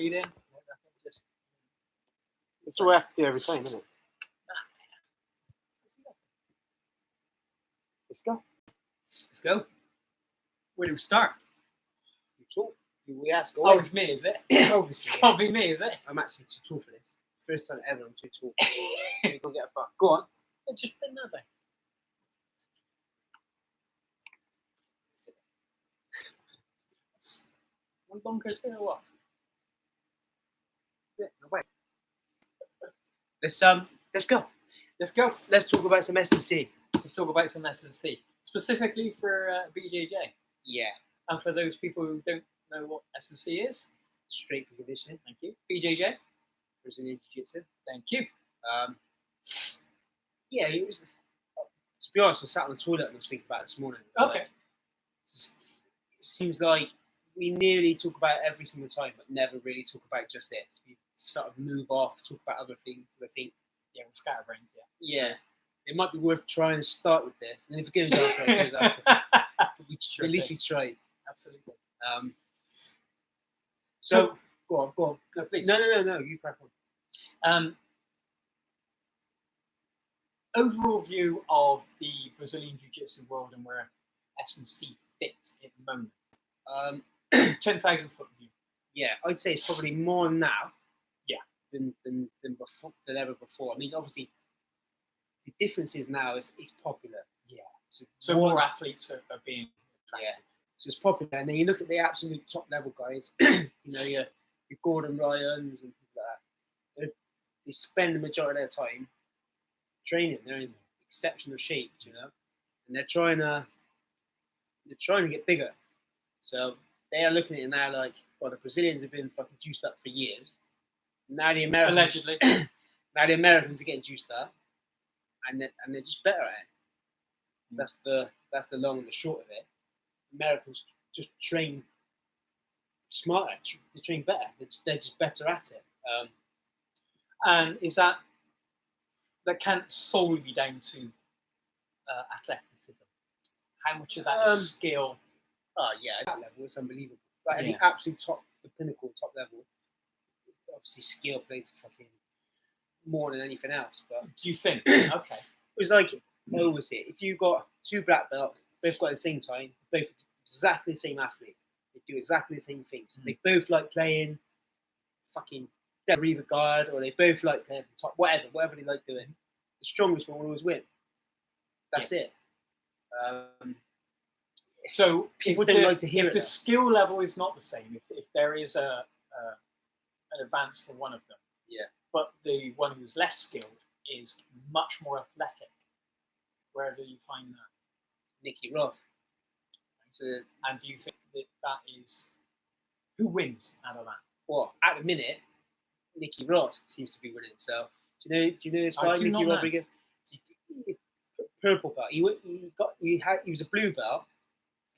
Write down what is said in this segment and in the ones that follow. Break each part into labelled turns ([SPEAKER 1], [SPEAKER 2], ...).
[SPEAKER 1] bleed in. Just
[SPEAKER 2] That's all we have to do every time, isn't it? Let's go.
[SPEAKER 1] Let's go. Where do we start?
[SPEAKER 2] You talk. We ask.
[SPEAKER 1] Oh, it's me, is it?
[SPEAKER 2] Obviously.
[SPEAKER 1] It's gotta be me, is it?
[SPEAKER 2] I'm actually too tall for this. First time ever I'm too tall. You go get a fuck. Go on.
[SPEAKER 1] Just put another. One bonkers gonna what?
[SPEAKER 2] Yeah, no way. Let's go.
[SPEAKER 1] Let's go.
[SPEAKER 2] Let's talk about some S&C.
[SPEAKER 1] Let's talk about some S&C, specifically for BJJ.
[SPEAKER 2] Yeah.
[SPEAKER 1] And for those people who don't know what S&C is,
[SPEAKER 2] Strength and conditioning.
[SPEAKER 1] thank you. BJJ,
[SPEAKER 2] Brazilian Jiu-Jitsu.
[SPEAKER 1] thank you.
[SPEAKER 2] Yeah, it was. To be honest, I sat on the toilet and I was thinking about it this morning.
[SPEAKER 1] Okay.
[SPEAKER 2] Like, it seems like we nearly talk about it every single time, but never really talk about just this. We sort of move off, talk about other things. I think.
[SPEAKER 1] Yeah, we're scatterbrains,
[SPEAKER 2] Yeah. It might be worth trying to start with this, and if it goes elsewhere, it goes elsewhere. At least we tried.
[SPEAKER 1] Absolutely.
[SPEAKER 2] So go on.
[SPEAKER 1] No, please.
[SPEAKER 2] No. You crack on.
[SPEAKER 1] Overall view of the Brazilian Jiu-Jitsu world and where S&C fits at the moment. 10,000 foot view.
[SPEAKER 2] Yeah, I'd say it's probably more now.
[SPEAKER 1] Yeah.
[SPEAKER 2] Than before, than ever before. I mean, obviously, the difference is now it's popular.
[SPEAKER 1] Yeah. So more athletes are being attracted.
[SPEAKER 2] Yeah. So it's popular, and then you look at the absolute top level guys. You know, your Gordon Ryans and people like that. They spend the majority of their time training. They're in exceptional shape, you know, and they're trying to get bigger. So they are looking at it now like, well, the Brazilians have been fucking juiced up for years. Now the Americans,
[SPEAKER 1] allegedly,
[SPEAKER 2] now the Americans are getting juiced up, and they're just better at it. That's the long and the short of it. Americans just train smarter. They train better. They're just better at it.
[SPEAKER 1] And is that can't solely be down to athleticism? How much of that is skill?
[SPEAKER 2] Oh yeah, at that level it's unbelievable. Like at
[SPEAKER 1] Yeah.
[SPEAKER 2] the absolute top, the pinnacle, top level, obviously skill plays fucking more than anything else. But
[SPEAKER 1] Do you think? Okay.
[SPEAKER 2] it was like I always say, if you've got two black belts, both got at the same time, both exactly the same athlete, they do exactly the same things. They both like playing fucking dead reaver guard, or they both like playing top, whatever they like doing. The strongest one will always win. That's it.
[SPEAKER 1] So
[SPEAKER 2] people don't like to hear
[SPEAKER 1] if
[SPEAKER 2] it.
[SPEAKER 1] The skill level is not the same, if there is an advance for one of them, but the one who's less skilled is much more athletic, where do you find that?
[SPEAKER 2] Nicky Rod. So,
[SPEAKER 1] and do you think that is who wins out of that?
[SPEAKER 2] Well, at the minute, Nicky Rod seems to be winning. So do you know this guy, Nicky Rodriguez? Purple belt. He was a blue belt,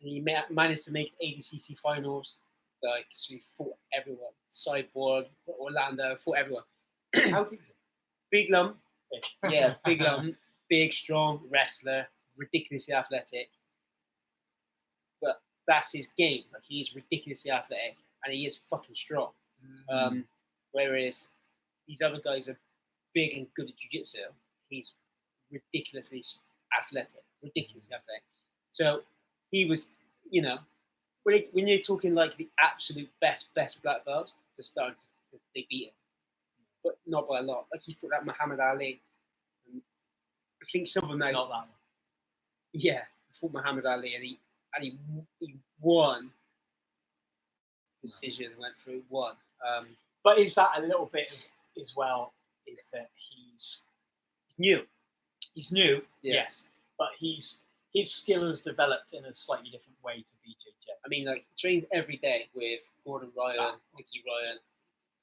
[SPEAKER 2] and he managed to make ADCC finals. Like, so he fought everyone. Cyborg, Orlando, fought everyone.
[SPEAKER 1] How big is it?
[SPEAKER 2] Big lump. Yeah, big lump. Big, strong wrestler. Ridiculously athletic. But that's his game. Like, he is ridiculously athletic, and he is fucking strong. Whereas these other guys are big and good at jiu-jitsu. He's ridiculously athletic. So he was, you know, when you're talking like the absolute best black belts, they beat him, but not by a lot. Like he fought that Muhammad Ali. And I think some of them now.
[SPEAKER 1] Not that one.
[SPEAKER 2] Yeah, he fought Muhammad Ali, and he won. Decision went through, won.
[SPEAKER 1] But is that a little bit as well? Is that he's
[SPEAKER 2] new?
[SPEAKER 1] He's new, yes, but his skill has developed in a slightly different way to BJJ.
[SPEAKER 2] I mean, like, he trains every day with Gordon Ryan, Nicky Ryan,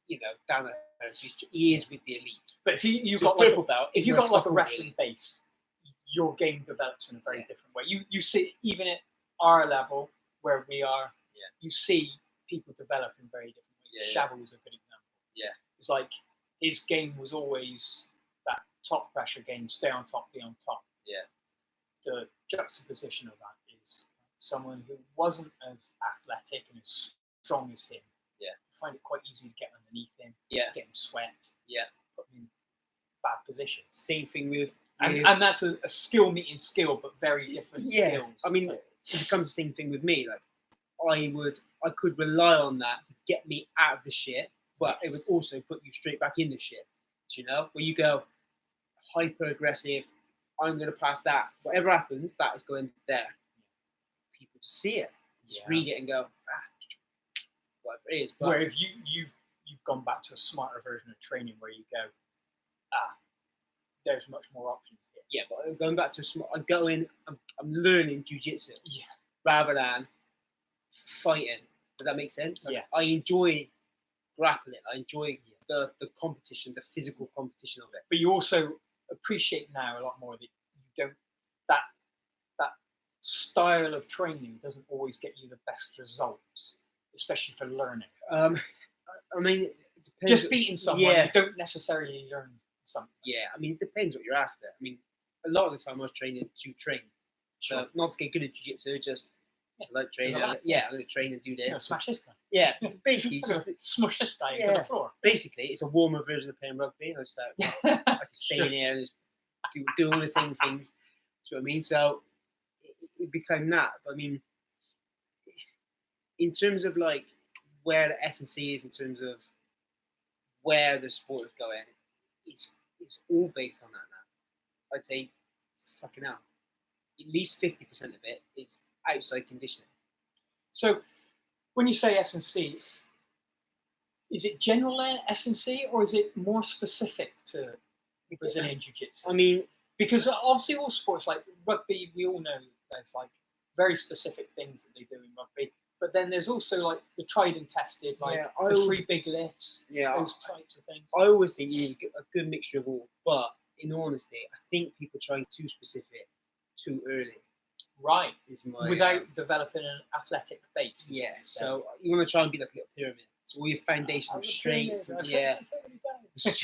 [SPEAKER 2] you know, down there. So he is with the elite.
[SPEAKER 1] But if you've
[SPEAKER 2] so
[SPEAKER 1] got
[SPEAKER 2] purple belt,
[SPEAKER 1] if you've got like a wrestling base, your game develops in a very different way. You see, even at our level where we are, you see people develop in very different ways. Shabu is a good example.
[SPEAKER 2] Yeah,
[SPEAKER 1] it's like his game was always that top pressure game, stay on top, be on top.
[SPEAKER 2] Yeah.
[SPEAKER 1] The juxtaposition of that is someone who wasn't as athletic and as strong as him.
[SPEAKER 2] Yeah.
[SPEAKER 1] find it quite easy to get underneath him,
[SPEAKER 2] Yeah.
[SPEAKER 1] get him swept,
[SPEAKER 2] Yeah.
[SPEAKER 1] put him in bad positions.
[SPEAKER 2] Same thing with
[SPEAKER 1] and that's a skill meeting skill, but very different skills.
[SPEAKER 2] I mean, it becomes the same thing with me. Like, I could rely on that to get me out of the shit, but it would also put you straight back in the shit. You know, where you go hyper aggressive, I'm going to pass that. Whatever happens, that is going there. People just see it, just read it and go, whatever it is. But
[SPEAKER 1] where if you've gone back to a smarter version of training where you go, there's much more options here.
[SPEAKER 2] Yeah, but I'm going back to I'm learning jujitsu.
[SPEAKER 1] Yeah.
[SPEAKER 2] Rather than fighting. Does that make sense? Like,
[SPEAKER 1] yeah.
[SPEAKER 2] I enjoy grappling. I enjoy the competition, the physical competition of it.
[SPEAKER 1] But you also appreciate now a lot more that you don't that style of training doesn't always get you the best results, especially for learning.
[SPEAKER 2] I mean, it depends.
[SPEAKER 1] Just beating someone, you don't necessarily learn something.
[SPEAKER 2] Yeah, I mean, it depends what you're after. I mean, a lot of the time I was training to train.
[SPEAKER 1] Sure.
[SPEAKER 2] So not to get good at jiu-jitsu, just like training. I'm going to train and do this.
[SPEAKER 1] Smash this guy.
[SPEAKER 2] Yeah, basically.
[SPEAKER 1] Smush this guy into the floor.
[SPEAKER 2] Basically, it's a warmer version of playing rugby. I was like, I can stay in here and just do all the same things. Do you know what I mean? So it became that. But I mean, in terms of like where the S&C is, in terms of where the sport is going, it's all based on that now. I'd say, fucking hell, at least 50% of it is outside conditioning.
[SPEAKER 1] So, when you say S&C, is it general S&C or is it more specific to Brazilian Jiu-Jitsu?
[SPEAKER 2] I mean,
[SPEAKER 1] because obviously all sports like rugby, we all know there's like very specific things that they do in rugby. But then there's also like the tried and tested, like the 3 big lifts, those types of things.
[SPEAKER 2] I always think you need a good mixture of all. But in honesty, I think people are trying too specific too early.
[SPEAKER 1] Right. Without developing an athletic base.
[SPEAKER 2] Yeah. So you want to try and be like a little pyramid. So all your foundation of strength. Yeah.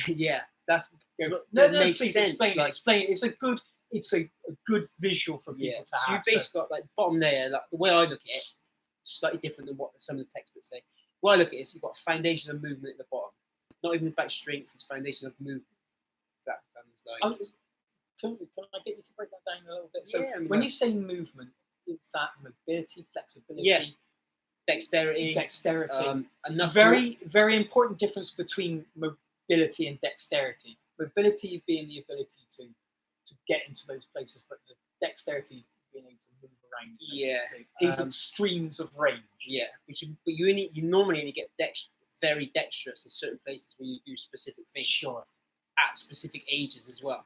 [SPEAKER 2] Yeah. That's
[SPEAKER 1] no, please sense. Explain it. Explain it. It's a good visual for people to have.
[SPEAKER 2] So you basically got like bottom layer, like the way I look at it, slightly different than what some of the textbooks say. The way I look at it is you've got a foundation of movement at the bottom. Not even about strength, it's foundation of movement. That becomes like
[SPEAKER 1] Can I get you to break that down a little bit? So when you say movement, is that mobility, flexibility,
[SPEAKER 2] dexterity?
[SPEAKER 1] Very, very important difference between mobility and dexterity. Mobility being the ability to get into those places, but the dexterity being able to move around. These extremes of range.
[SPEAKER 2] Yeah, but you normally only get very dexterous in certain places where you do specific things.
[SPEAKER 1] Sure.
[SPEAKER 2] At specific ages as well.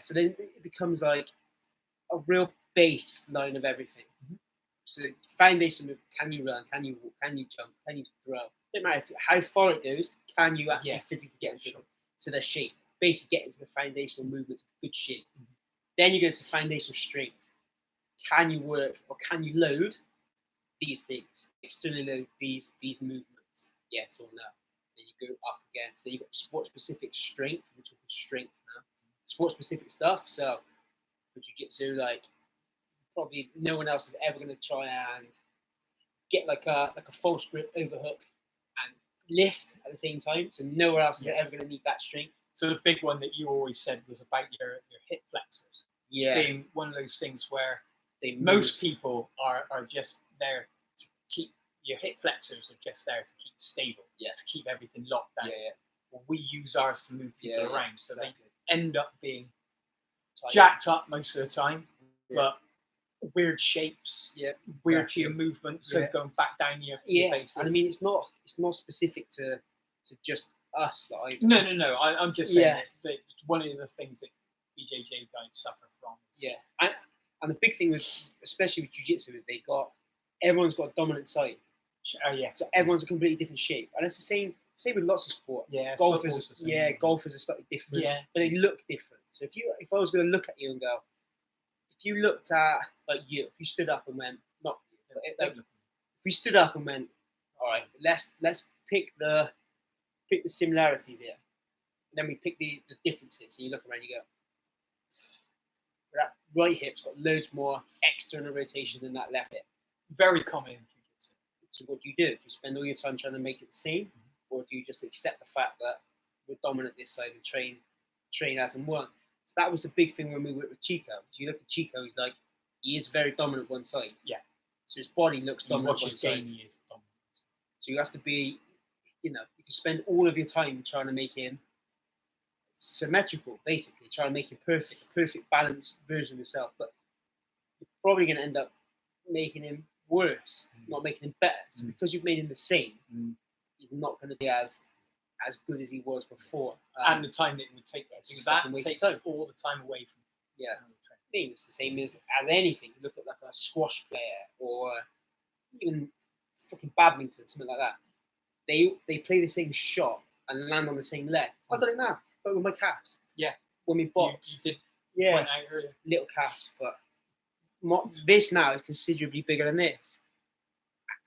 [SPEAKER 2] So then it becomes like a real baseline of everything. Mm-hmm. So the foundation of can you run, can you walk, can you jump, can you throw? It doesn't matter how far it goes, can you actually physically get into their shape? Basically get into the foundational movements of good shape. Mm-hmm. Then you go to the foundational strength. Can you work or can you load these things? Externally load these movements? Yes or no? Then you go up again. So you've got sport-specific strength. We're talking strength now. Sport-specific stuff. So for jiu-jitsu, like probably no one else is ever going to try and get like a false grip overhook and lift at the same time. So nowhere else is ever going to need that strength.
[SPEAKER 1] So the big one that you always said was about your hip flexors.
[SPEAKER 2] Yeah.
[SPEAKER 1] Being one of those things where most people are just there to keep your hip flexors are just there to keep stable, to keep everything locked down. Well, we use ours to move people around, so they end up being jacked up most of the time, but weird shapes, weird to your movement, so going back down your bases.
[SPEAKER 2] And I mean, it's not specific to just us. Like
[SPEAKER 1] no. I'm just saying that one of the things that BJJ guys suffer from.
[SPEAKER 2] And the big thing was, especially with jiu-jitsu, is everyone's got a dominant side. So everyone's a completely different shape, and it's the same with lots of sport. Golfers are slightly different. But they look different. So if I was going to look at you and go, if you looked at like you, if you stood up and went, if we stood up and went, all right, let's pick the similarities here, and then we pick the differences, and you look around, you go, that right hip's got loads more external rotation than that left hip.
[SPEAKER 1] Very common in jiu-jitsu.
[SPEAKER 2] So what do? Do you spend all your time trying to make it the same, or do you just accept the fact that we're dominant this side and train as and one? So that was the big thing when we worked with Chico. If you look at Chico, he is very dominant one side.
[SPEAKER 1] Yeah.
[SPEAKER 2] So his body looks dominant
[SPEAKER 1] one side. He is dominant.
[SPEAKER 2] So you have to be, you can spend all of your time trying to make him symmetrical, basically, trying to make him perfect balanced version of himself. But you're probably going to end up making him worse, not making him better. So because you've made him the same, he's not going to be as good as he was before.
[SPEAKER 1] And the time that it would take to do that takes all the time away from.
[SPEAKER 2] Yeah, I think it's the same as anything. You look at like a squash player or even fucking badminton, something like that. They play the same shot and land on the same leg. I've done it now, but with my calves.
[SPEAKER 1] Yeah.
[SPEAKER 2] When we box.
[SPEAKER 1] You did
[SPEAKER 2] point
[SPEAKER 1] out earlier.
[SPEAKER 2] Little calves, but this now is considerably bigger than this.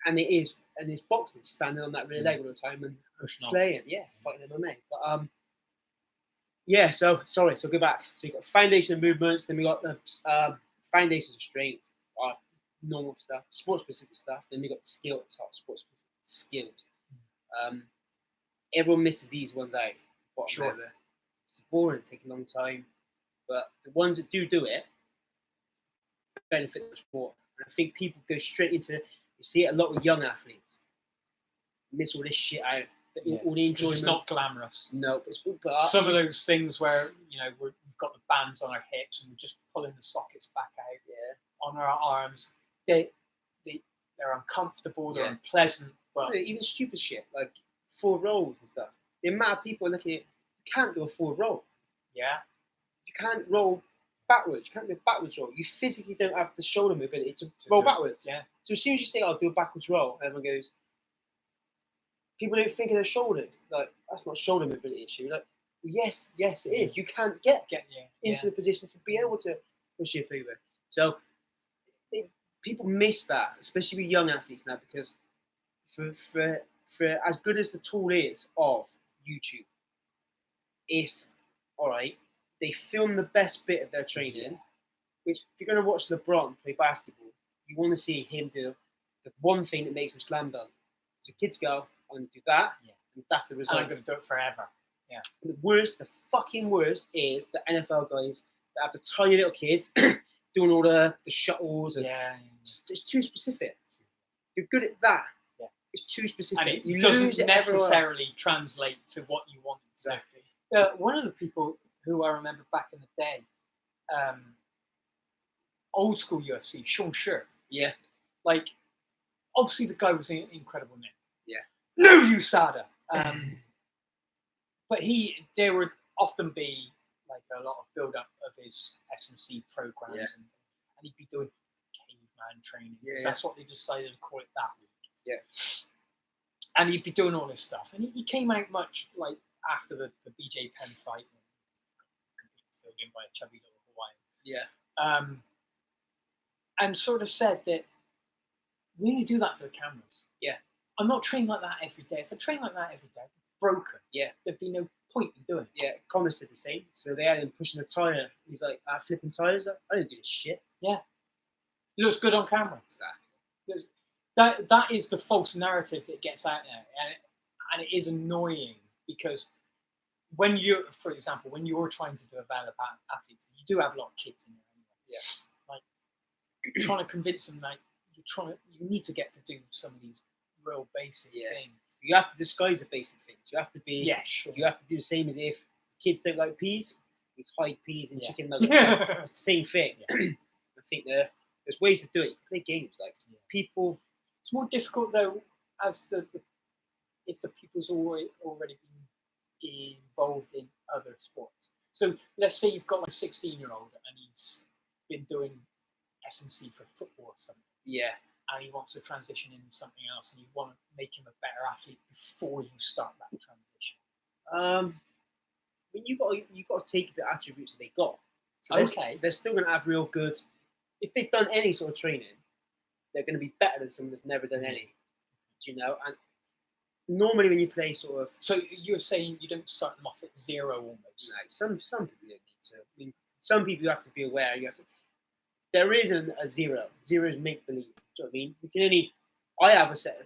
[SPEAKER 2] And it is, and it's boxing, standing on that rear leg all the time and playing, fighting MMA. But so go back. So you've got foundation of movements, then we got the foundations of strength, normal stuff, sports specific stuff, then we got the skill at the top, sports skills. Everyone misses these ones out. Sure. It's boring, take a long time. But the ones that do it benefit much more. And I think people go straight into, you see it a lot with young athletes, miss all this shit out. All the enjoyment.
[SPEAKER 1] It's not glamorous.
[SPEAKER 2] No, but
[SPEAKER 1] some of those things where we've got the bands on our hips and we're just pulling the sockets back out on our arms. They're uncomfortable. They're unpleasant. But
[SPEAKER 2] even stupid shit like forward rolls and stuff. The amount of people looking at you can't do a forward roll.
[SPEAKER 1] Yeah.
[SPEAKER 2] You can't roll backwards. You can't do a backwards roll. You physically don't have the shoulder mobility to roll backwards.
[SPEAKER 1] Yeah.
[SPEAKER 2] So as soon as you say, "I'll do a backwards roll," everyone goes. People don't think of their shoulders. Like, that's not shoulder mobility issue. Like, yes, it is. You can't get into the position to be able to push your over. So people miss that, especially with young athletes now, because for as good as the tool is of YouTube, it's all right. They film the best bit of their training, which if you're going to watch LeBron play basketball, you want to see him do the one thing that makes him slam dunk. So kids go, "I'm going to do that," and that's the result.
[SPEAKER 1] And I'm going to do it forever. Yeah.
[SPEAKER 2] And the fucking worst is the NFL guys that have the tiny little kids doing all the shuttles. And it's too specific. You're good at that. Yeah. It's too specific.
[SPEAKER 1] And it doesn't necessarily translate to what you want.
[SPEAKER 2] Exactly.
[SPEAKER 1] One of the people who I remember back in the day, old school UFC, Sean Sher.
[SPEAKER 2] Yeah.
[SPEAKER 1] Like, obviously the guy was an incredible name.
[SPEAKER 2] Yeah.
[SPEAKER 1] No USADA. But there would often be like a lot of build up of his S&C programs and he'd be doing caveman training. That's what they decided to call it that week.
[SPEAKER 2] Yeah.
[SPEAKER 1] And he'd be doing all this stuff. And he came out much like after the BJ Penn fight, filled in by a chubby little Hawaiian.
[SPEAKER 2] Yeah.
[SPEAKER 1] And sort of said that we only do that for the cameras.
[SPEAKER 2] Yeah.
[SPEAKER 1] I'm not training like that every day. If I train like that every day, I'd be broken.
[SPEAKER 2] Yeah.
[SPEAKER 1] There'd be no point in doing it.
[SPEAKER 2] Yeah. Connor said the same. So they had him pushing a tyre. He's like, flipping tyres. I didn't do this shit.
[SPEAKER 1] Yeah. It looks good on camera.
[SPEAKER 2] Exactly.
[SPEAKER 1] That is the false narrative that gets out there. And it is annoying because when you're trying to develop athletes, you do have a lot of kids in there anyway.
[SPEAKER 2] Yeah.
[SPEAKER 1] Like, you're trying to convince them that you need to get to do some of these real basic things.
[SPEAKER 2] You have to disguise the basic things. You have to be.
[SPEAKER 1] Yeah, sure.
[SPEAKER 2] You have to do the same as if kids don't like peas. You hide peas and chicken nuggets. It's the same thing. Yeah. I think there's ways to do it. You can play games like people.
[SPEAKER 1] It's more difficult though, as if the people's already been involved in other sports. So let's say you've got like a 16-year-old and he's been doing S&C for football or something.
[SPEAKER 2] Yeah.
[SPEAKER 1] And he wants to transition into something else, and you want to make him a better athlete before you start that transition.
[SPEAKER 2] I mean, you got to take the attributes that they got. So they're still going to have real good. If they've done any sort of training, they're going to be better than someone that's never done any. Do you know? And normally when you play sort of,
[SPEAKER 1] so you're saying you don't start them off at zero almost.
[SPEAKER 2] No, some people don't need to. I mean, some people you have to be aware. There isn't a zero. Zero is make believe. Do you know what I mean? We can only. I have a set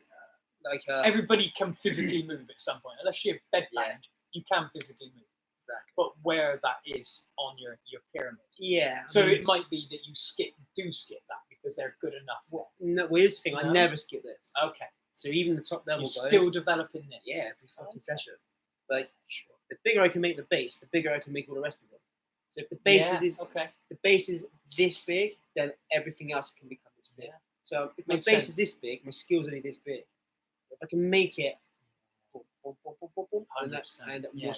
[SPEAKER 2] like
[SPEAKER 1] everybody can physically move at some point, unless you're bedbound. You can physically move.
[SPEAKER 2] Exactly.
[SPEAKER 1] But where that is on your pyramid.
[SPEAKER 2] Yeah.
[SPEAKER 1] So it might be that you skip that because they're good enough.
[SPEAKER 2] Well, no, here's the thing. I never skip this.
[SPEAKER 1] Okay.
[SPEAKER 2] So even the top level
[SPEAKER 1] You're
[SPEAKER 2] guys,
[SPEAKER 1] still developing this.
[SPEAKER 2] Yeah, every fucking session. Like the bigger I can make the base, the bigger I can make all the rest of them. So if the base the base is this big, then everything else can become this big. Yeah. So if my base is this big, my skill's only this big. If I can make it, and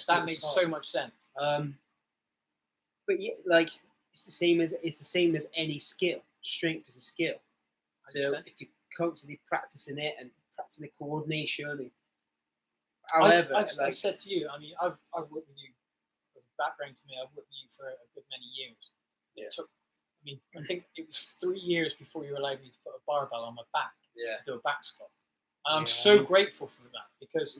[SPEAKER 1] that makes so much sense.
[SPEAKER 2] But yeah, like it's the same as any skill. Strength is a skill. 100%. So if you're constantly practicing it and practicing the coordination, and however,
[SPEAKER 1] I said to you, I mean, I've worked with you as a background to me. I've worked with you for a good many years. It took, I think it was 3 years before you allowed me to put a barbell on my back to do a back squat. And I'm so grateful for that because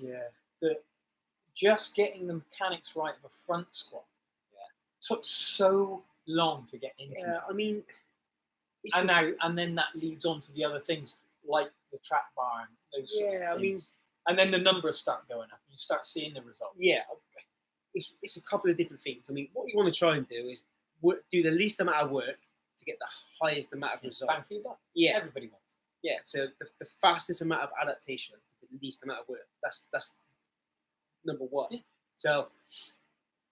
[SPEAKER 1] just getting the mechanics right of a front squat took so long to get into.
[SPEAKER 2] Yeah, I mean,
[SPEAKER 1] and then that leads on to the other things like the trap bar and those sorts of things. And then the numbers start going up and you start seeing the results.
[SPEAKER 2] Yeah, it's a couple of different things. I mean, what you want to try and do is do the least amount of work to get the highest amount of results.
[SPEAKER 1] Bang for your buck.
[SPEAKER 2] Yeah,
[SPEAKER 1] everybody wants.
[SPEAKER 2] Yeah, so the fastest amount of adaptation, the least amount of work. That's number one. Yeah. So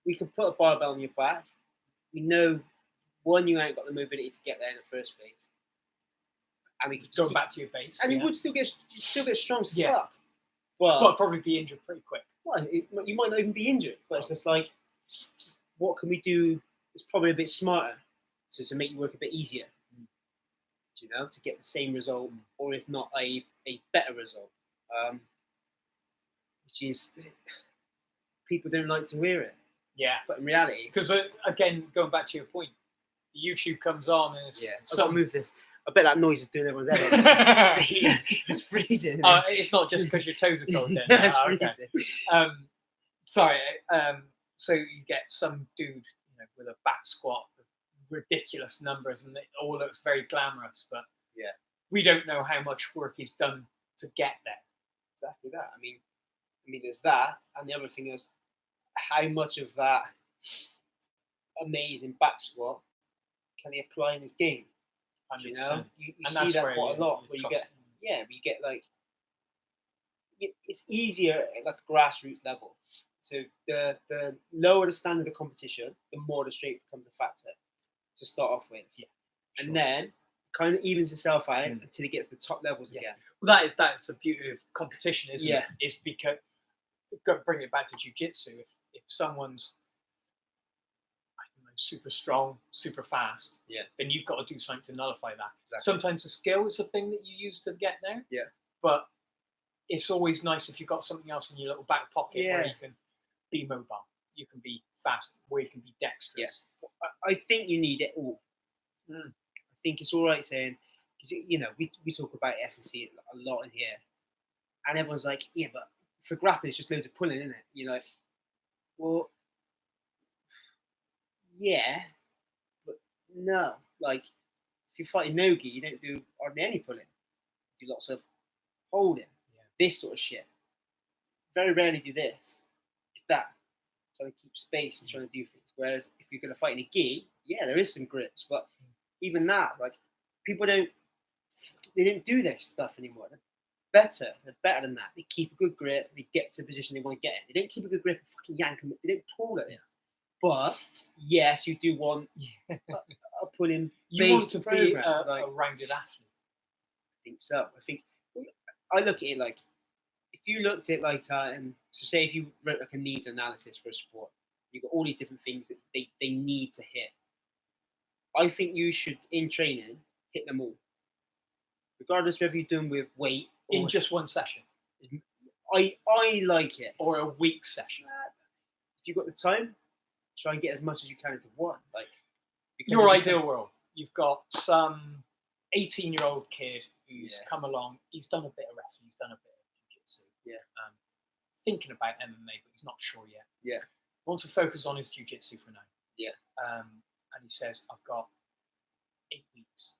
[SPEAKER 2] we can put a barbell on your back. We know, one, you ain't got the mobility to get there in the first place. And we could
[SPEAKER 1] go back to your base.
[SPEAKER 2] And you would still get strong as fuck. But
[SPEAKER 1] you'll probably be injured pretty quick.
[SPEAKER 2] Well, you might not even be injured. But it's just like, what can we do? It's probably a bit smarter. So to make you work a bit easier. You know, to get the same result, or if not a better result. Which is, people don't like to hear it.
[SPEAKER 1] Yeah.
[SPEAKER 2] But in reality,
[SPEAKER 1] because again, going back to your point, YouTube comes on and it's
[SPEAKER 2] I've got to move this. I bet that noise is doing everyone's head. It's freezing.
[SPEAKER 1] It's not just because your toes are cold then.
[SPEAKER 2] It's freezing.
[SPEAKER 1] Sorry. So you get some dude, with a back squat, with ridiculous numbers, and it all looks very glamorous, but we don't know how much work he's done to get there.
[SPEAKER 2] Exactly that. I mean, there's that, and the other thing is how much of that amazing back squat can he apply in his game?
[SPEAKER 1] 100%.
[SPEAKER 2] You know, you see that quite a lot. Where you get like, it's easier at like a grassroots level. So the lower the standard of competition, the more the strength becomes a factor to start off with. Yeah, and then kind of evens itself out until it gets to the top levels again.
[SPEAKER 1] Well, that's the beauty of competition, isn't it? It's because, bring it back to jiu-jitsu, if someone's super strong, super fast, then you've got to do something to nullify that. Exactly. Sometimes the skill is the thing that you use to get there. Yeah. But it's always nice if you've got something else in your little back pocket where you can be mobile, you can be fast, where you can be dexterous.
[SPEAKER 2] Yeah. I think you need it all. I think it's all right saying, because we talk about S&C a lot in here, and everyone's like, yeah, but for grappling it's just loads of pulling, isn't it? You're like, well, yeah, but no. Like, if you're fighting Nogi, you don't do hardly any pulling. You do lots of holding, this sort of shit. Very rarely do this. It's that. Trying to keep space and trying to do things. Whereas if you're going to fight in a gi, there is some grips, but even that, like, people don't do this stuff anymore. They're better than that. They keep a good grip, they get to the position they want to get in. They don't keep a good grip and fucking yank them, they don't pull it. But yes, you do want a pulling.
[SPEAKER 1] You want to be a rounded athlete.
[SPEAKER 2] I think so. I look at it like, if you looked at like, so say if you wrote like a needs analysis for a sport, you've got all these different things that they need to hit. I think you should, in training, hit them all, regardless of whether you're doing with weight
[SPEAKER 1] in just one session.
[SPEAKER 2] I like it,
[SPEAKER 1] or a week session.
[SPEAKER 2] If you've got the time, try and get as much as you can into one. Like,
[SPEAKER 1] your ideal world, you've got some 18-year-old kid who's come along. He's done a bit of wrestling. He's done a bit of jiu-jitsu. Yeah. Thinking about MMA, but he's not sure yet. Yeah. Wants to focus on his jiu-jitsu for now. Yeah. And he says, I've got 8 weeks.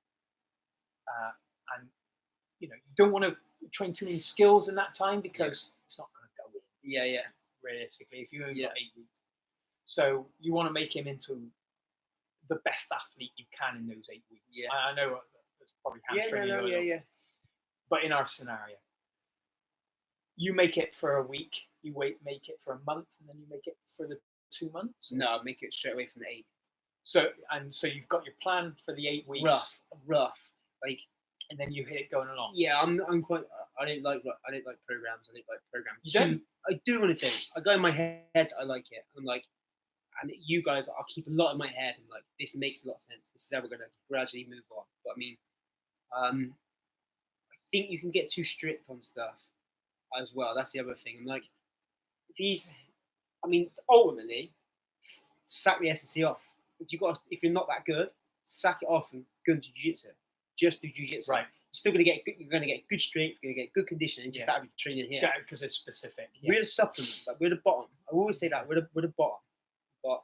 [SPEAKER 1] And you don't want to train too many skills in that time because it's not going to go in.
[SPEAKER 2] Yeah.
[SPEAKER 1] Realistically, if you only got 8 weeks, so you want to make him into the best athlete you can in those 8 weeks.
[SPEAKER 2] Yeah.
[SPEAKER 1] I know that's probably hamstringing you a little bit. But in our scenario, you make it for a week, make it for a month, and then you make it for the 2 months.
[SPEAKER 2] No, make it straight away from the 8.
[SPEAKER 1] So you've got your plan for the 8 weeks.
[SPEAKER 2] Rough, like,
[SPEAKER 1] and then you hit it going along.
[SPEAKER 2] Yeah, I'm quite. I don't like programs. I don't like programs.
[SPEAKER 1] You don't?
[SPEAKER 2] I do want to do. I go in my head. I like it. I'm like, and you guys, I'll keep a lot in my head. And like, this makes a lot of sense. This is how we're going to gradually move on. But I mean, I think you can get too strict on stuff as well. That's the other thing. I'm like, ultimately, sack the S&C off. If you're not that good, sack it off and go into jiu-jitsu. Just do jiu-jitsu.
[SPEAKER 1] Right.
[SPEAKER 2] You're going to get good strength. You're going to get good conditioning. Just have your training here.
[SPEAKER 1] Yeah, because it's specific. Yeah.
[SPEAKER 2] We're the supplement. Like, we're the bottom. I always say that we're the bottom. But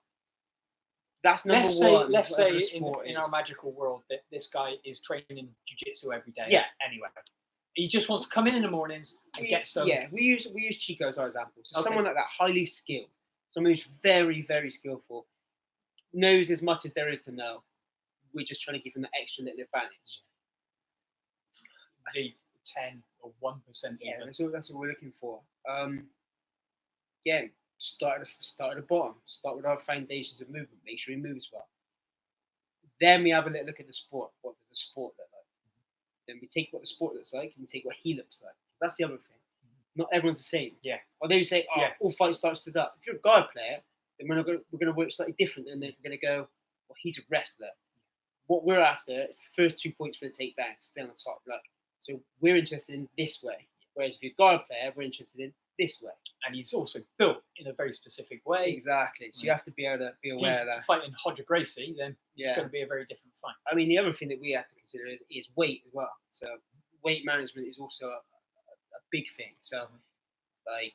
[SPEAKER 2] that's number one.
[SPEAKER 1] Let's say in our magical world that this guy is training jiu-jitsu every day.
[SPEAKER 2] Yeah.
[SPEAKER 1] Anyway, he just wants to come in the mornings and get some.
[SPEAKER 2] Yeah, we use Chico as our example. So someone like that, highly skilled, someone who's very, very skillful, knows as much as there is to know. We're just trying to give him that extra little advantage.
[SPEAKER 1] The 10 or 1%.
[SPEAKER 2] Yeah, that's what we're looking for. Start at the bottom. Start with our foundations of movement. Make sure he moves well. Then we have a little look at the sport. What does the sport look like? Then we take what the sport looks like and we take what he looks like. That's the other thing. Not everyone's the same.
[SPEAKER 1] Yeah.
[SPEAKER 2] Or they say, all fight starts stood up. If you're a guard player, then we're going to work slightly different, and then we're going to go, well, he's a wrestler. What we're after is the first 2 points for the takedown, stay on the top. Like, so we're interested in this way. Whereas if you're a guard player, we're interested in this way.
[SPEAKER 1] And he's also built in a very specific way.
[SPEAKER 2] Exactly. So you have to be able to be aware of that.
[SPEAKER 1] If you're fighting Hodger Gracie, then it's going to be a very different fight.
[SPEAKER 2] I mean, the other thing that we have to consider is weight as well. So weight management is also a big thing. So, like,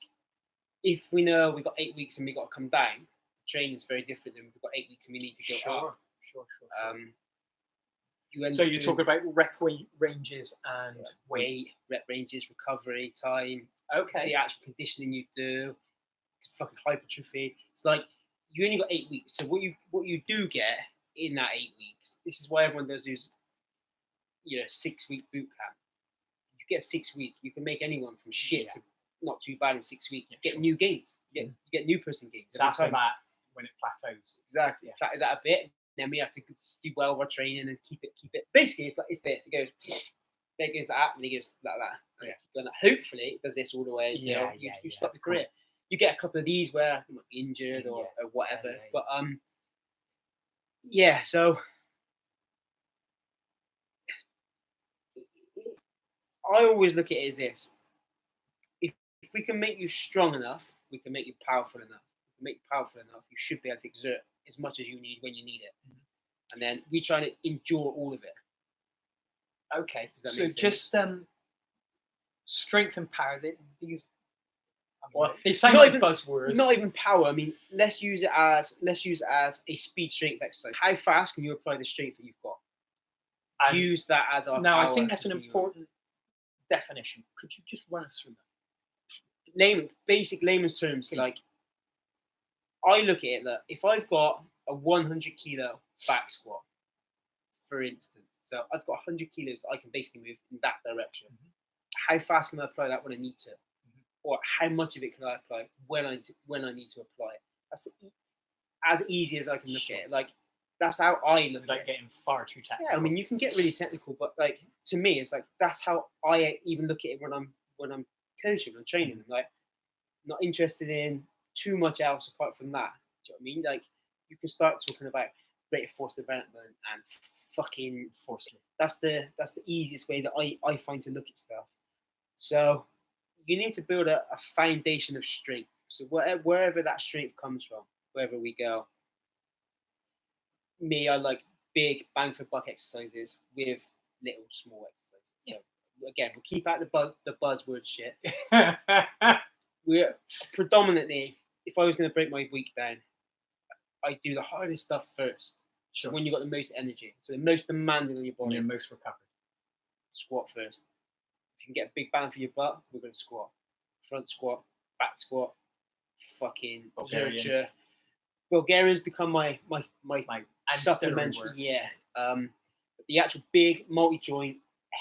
[SPEAKER 2] if we know we've got 8 weeks and we've got to come down, training is very different than we've got 8 weeks and we need to go up.
[SPEAKER 1] Sure.
[SPEAKER 2] So
[SPEAKER 1] you're talking about rep ranges and
[SPEAKER 2] weight, rep ranges, recovery time.
[SPEAKER 1] Okay.
[SPEAKER 2] The actual conditioning you do. It's fucking hypertrophy. It's like you only got 8 weeks. So what you do get in that 8 weeks. This is why everyone does these, 6 week boot camp. You get 6 weeks. You can make anyone from shit to not too bad in 6 weeks. You get new gains. You get new person gains.
[SPEAKER 1] So after that, when it plateaus.
[SPEAKER 2] Exactly. Yeah. Plateaus out a bit. Then we have to do well with our training and keep it. Basically, it's this. It goes, there goes that, and it goes like that. And hopefully, it does this all the way until you stop the career. You get a couple of these where you might be injured or whatever. But so I always look at it as this. If we can make you strong enough, we can make you powerful enough. If we make you powerful enough, you should be able to exert as much as you need when you need it. And then we try to endure all of it.
[SPEAKER 1] Okay. So just strength and power, they sound like buzzwords.
[SPEAKER 2] Not even power. I mean, let's use it as a speed strength exercise. How fast can you apply the strength that you've got? And use that as our
[SPEAKER 1] now,
[SPEAKER 2] power.
[SPEAKER 1] I think that's an important definition. Could you just run us through that?
[SPEAKER 2] Basic layman's terms, please. Like, I look at it that if I've got a 100 kilo back squat, for instance, so I've got 100 kilos that I can basically move in that direction. How fast can I apply that when I need to? Or how much of it can I apply when I need to apply it? That's as easy as I can look at it. Like, that's how I look at it.
[SPEAKER 1] Getting far too technical.
[SPEAKER 2] Yeah, I mean, you can get really technical, but like, to me, it's like, that's how I even look at it when I'm coaching and training. I'm like, not interested in too much else apart from that. Do you know what I mean? Like, you can start talking about rate of force development and fucking force. That's the easiest way that I find to look at stuff. So you need to build a foundation of strength. So wherever that strength comes from, wherever we go. Me, I like big bang for buck exercises with little small exercises. So again, we'll keep out the buzzword shit. We're predominantly, if I was going to break my week down, I do the hardest stuff first.
[SPEAKER 1] Sure.
[SPEAKER 2] When you've got the most energy. So the most demanding on your body.
[SPEAKER 1] And most recovered.
[SPEAKER 2] Squat first. can get a big bang for your butt, we're going to squat. Front squat, back squat, fucking Bulgarians. Bulgarians become my supplementary. Yeah. The actual big multi-joint,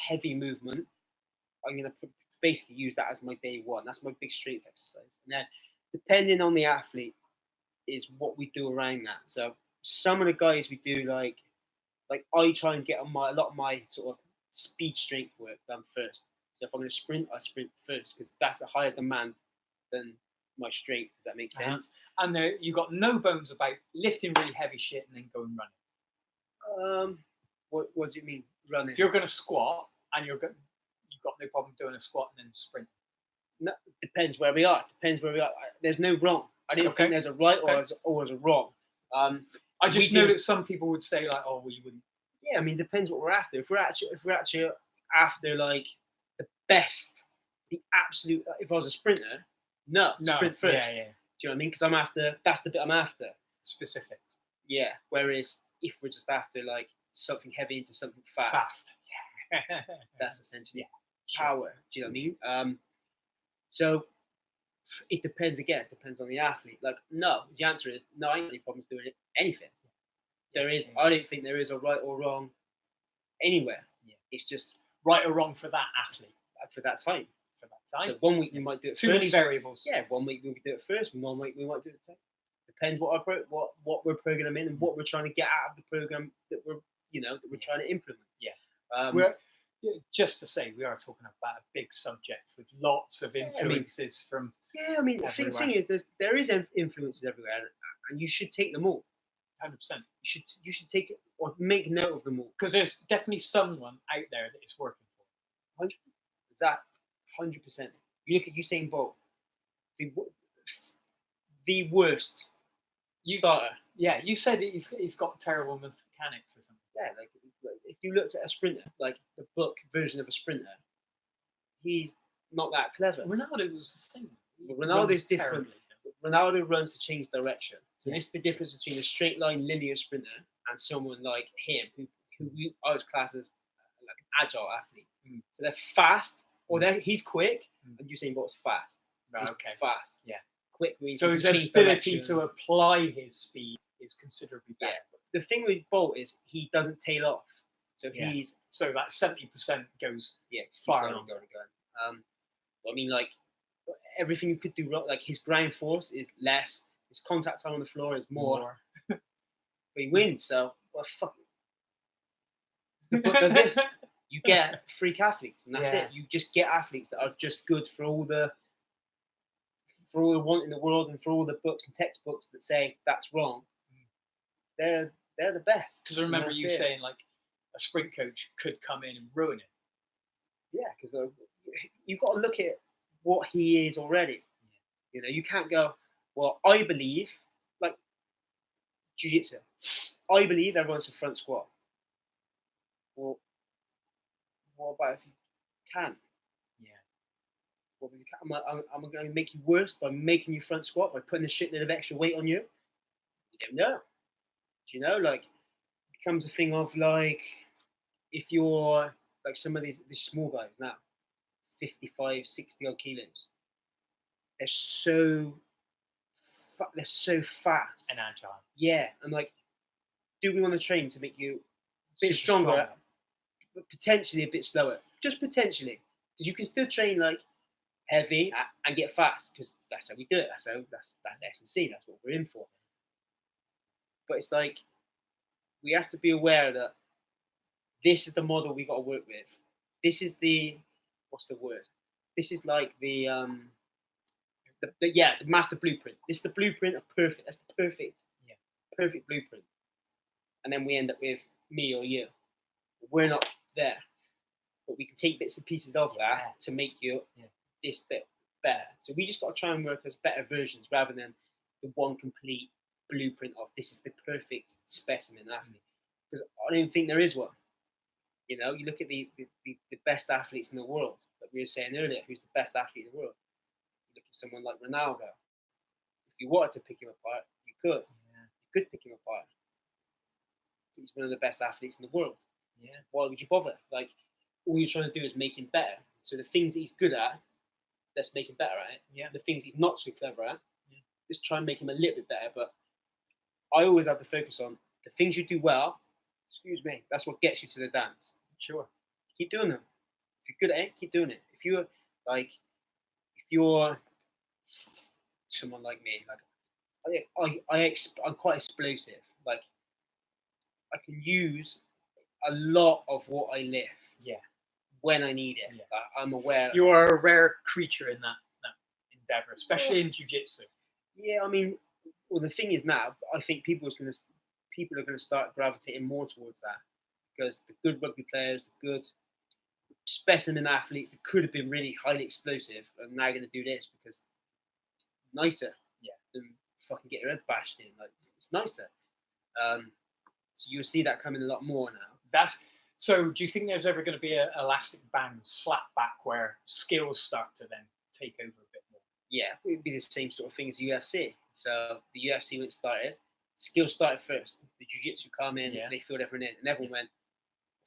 [SPEAKER 2] heavy movement, I'm going to basically use that as my day one. That's my big strength exercise. And then, depending on the athlete, is what we do around that. So some of the guys we do like I try and get on a lot of my sort of speed strength work done first. So if I'm going to sprint, I sprint first because that's a higher demand than my strength. Does that make sense?
[SPEAKER 1] And you got no bones about lifting really heavy shit and then going running.
[SPEAKER 2] What do you mean running?
[SPEAKER 1] If you're going to squat and you've got no problem doing a squat and then sprint.
[SPEAKER 2] No, depends where we are. There's no wrong. I don't think there's a right or a wrong.
[SPEAKER 1] I just know that some people would say like, oh, well, you wouldn't.
[SPEAKER 2] Yeah, I mean, depends what we're after. If we're actually after like the best, the absolute. If I was a sprinter, no, sprint first.
[SPEAKER 1] Yeah.
[SPEAKER 2] Do you know what I mean? Because that's the bit I'm after.
[SPEAKER 1] Specifics.
[SPEAKER 2] Yeah. Whereas if we're just after like something heavy into something fast. Yeah. That's essentially power. Do you know what I mean? So it depends again. It depends on the athlete. Like, no, the answer is no. I ain't got any problems doing anything. I don't think there is a right or wrong anywhere. Yeah. It's just
[SPEAKER 1] right or wrong for that athlete
[SPEAKER 2] for that time. So 1 week we might do it
[SPEAKER 1] Too many variables.
[SPEAKER 2] Yeah, 1 week we do it first, and 1 week we might do it second. Depends what we're programming and what we're trying to get out of the program that we're trying to implement.
[SPEAKER 1] Yeah. Just to say, we are talking about a big subject with lots of influences from.
[SPEAKER 2] Yeah, I mean, the thing is, there is influences everywhere, and you should take them all.
[SPEAKER 1] 100%.
[SPEAKER 2] You should take it or make note of them all
[SPEAKER 1] because there's definitely someone out there that it's working for.
[SPEAKER 2] 100%. Is that 100%? You look at Usain Bolt, the worst starter.
[SPEAKER 1] Yeah, you said he's got terrible mechanics or something.
[SPEAKER 2] Yeah, like if you looked at a sprinter, like the book version of a sprinter, he's not that clever.
[SPEAKER 1] Ronaldo was the same.
[SPEAKER 2] Ronaldo's different. Ronaldo runs to change direction. So this is the difference between a straight line linear sprinter and someone like him, who I would class as like an agile athlete. So they're fast, or he's quick, and Usain Bolt's fast.
[SPEAKER 1] Right,
[SPEAKER 2] fast.
[SPEAKER 1] Yeah.
[SPEAKER 2] Quick.
[SPEAKER 1] So his ability to apply his speed is considerably better.
[SPEAKER 2] Yeah. The thing with Bolt is he doesn't tail off. So
[SPEAKER 1] so that 70% goes
[SPEAKER 2] far along. I mean, like everything you could do wrong, like his ground force is less, his contact time on the floor is more. But he wins, so fuck it. The book does this. You get freak athletes, and that's it. You just get athletes that are just good for all the want in the world and for all the books and textbooks that say that's wrong. They're the best.
[SPEAKER 1] Because I remember you saying like a sprint coach could come in and ruin it.
[SPEAKER 2] Yeah, because you've got to look at what he is already. You know, you can't go, well, I believe, like Jujitsu, I believe everyone's a front squat. Well, what about if you can't? Yeah. Well, if you can't, am I going to make you worse by making you front squat, by putting a shitload of extra weight on you? You don't know. Do you know? Like, it becomes a thing of like, if you're like some of these small guys now, 55, 60 odd kilos, they're so fast
[SPEAKER 1] and agile.
[SPEAKER 2] Yeah, and like, do we want to train to make you a bit stronger, but potentially a bit slower? Just potentially, because you can still train like heavy and get fast, because that's how we do it. That's S&C. That's what we're in for. But it's like we have to be aware that this is the model we got to work with. This is the This is like the master blueprint. This is the blueprint of perfect. That's the perfect blueprint. And then we end up with me or you. We're not there, but we can take bits and pieces of that to make you this bit better. So we just got to try and work as better versions rather than the one complete blueprint of this is the perfect specimen athlete. Because I don't think there is one. You know, you look at the best athletes in the world, like we were saying earlier, who's the best athlete in the world? You look at someone like Ronaldo. If you wanted to pick him apart, you could. Yeah. You could pick him apart. He's one of the best athletes in the world. Yeah. Why would you bother? Like, all you're trying to do is make him better. So the things that he's good at, let's make him better at it.
[SPEAKER 1] Yeah.
[SPEAKER 2] The things he's not so clever at, let's try and make him a little bit better. But I always have to focus on the things you do well. Excuse me. That's what gets you to the dance.
[SPEAKER 1] Sure.
[SPEAKER 2] Keep doing them. If you're good at it, keep doing it. If you're someone like me, like I'm quite explosive. Like I can use a lot of what I lift.
[SPEAKER 1] Yeah.
[SPEAKER 2] When I need it.
[SPEAKER 1] Yeah.
[SPEAKER 2] I'm aware.
[SPEAKER 1] You are a rare creature in that endeavor, especially in jiu-jitsu.
[SPEAKER 2] Yeah, I mean, well, the thing is now, I think people are going to start gravitating more towards that because the good rugby players, the good specimen athletes that could have been really highly explosive are now going to do this because it's nicer.
[SPEAKER 1] Yeah.
[SPEAKER 2] Than fucking get your head bashed in. Like it's nicer. So you'll see that coming a lot more now.
[SPEAKER 1] So do you think there's ever going to be an elastic band slap back where skills start to then take over a bit more?
[SPEAKER 2] Yeah, it would be the same sort of thing as the UFC. So the UFC when it started, skills started first. The jiu-jitsu come in, they filled everyone in, and everyone went,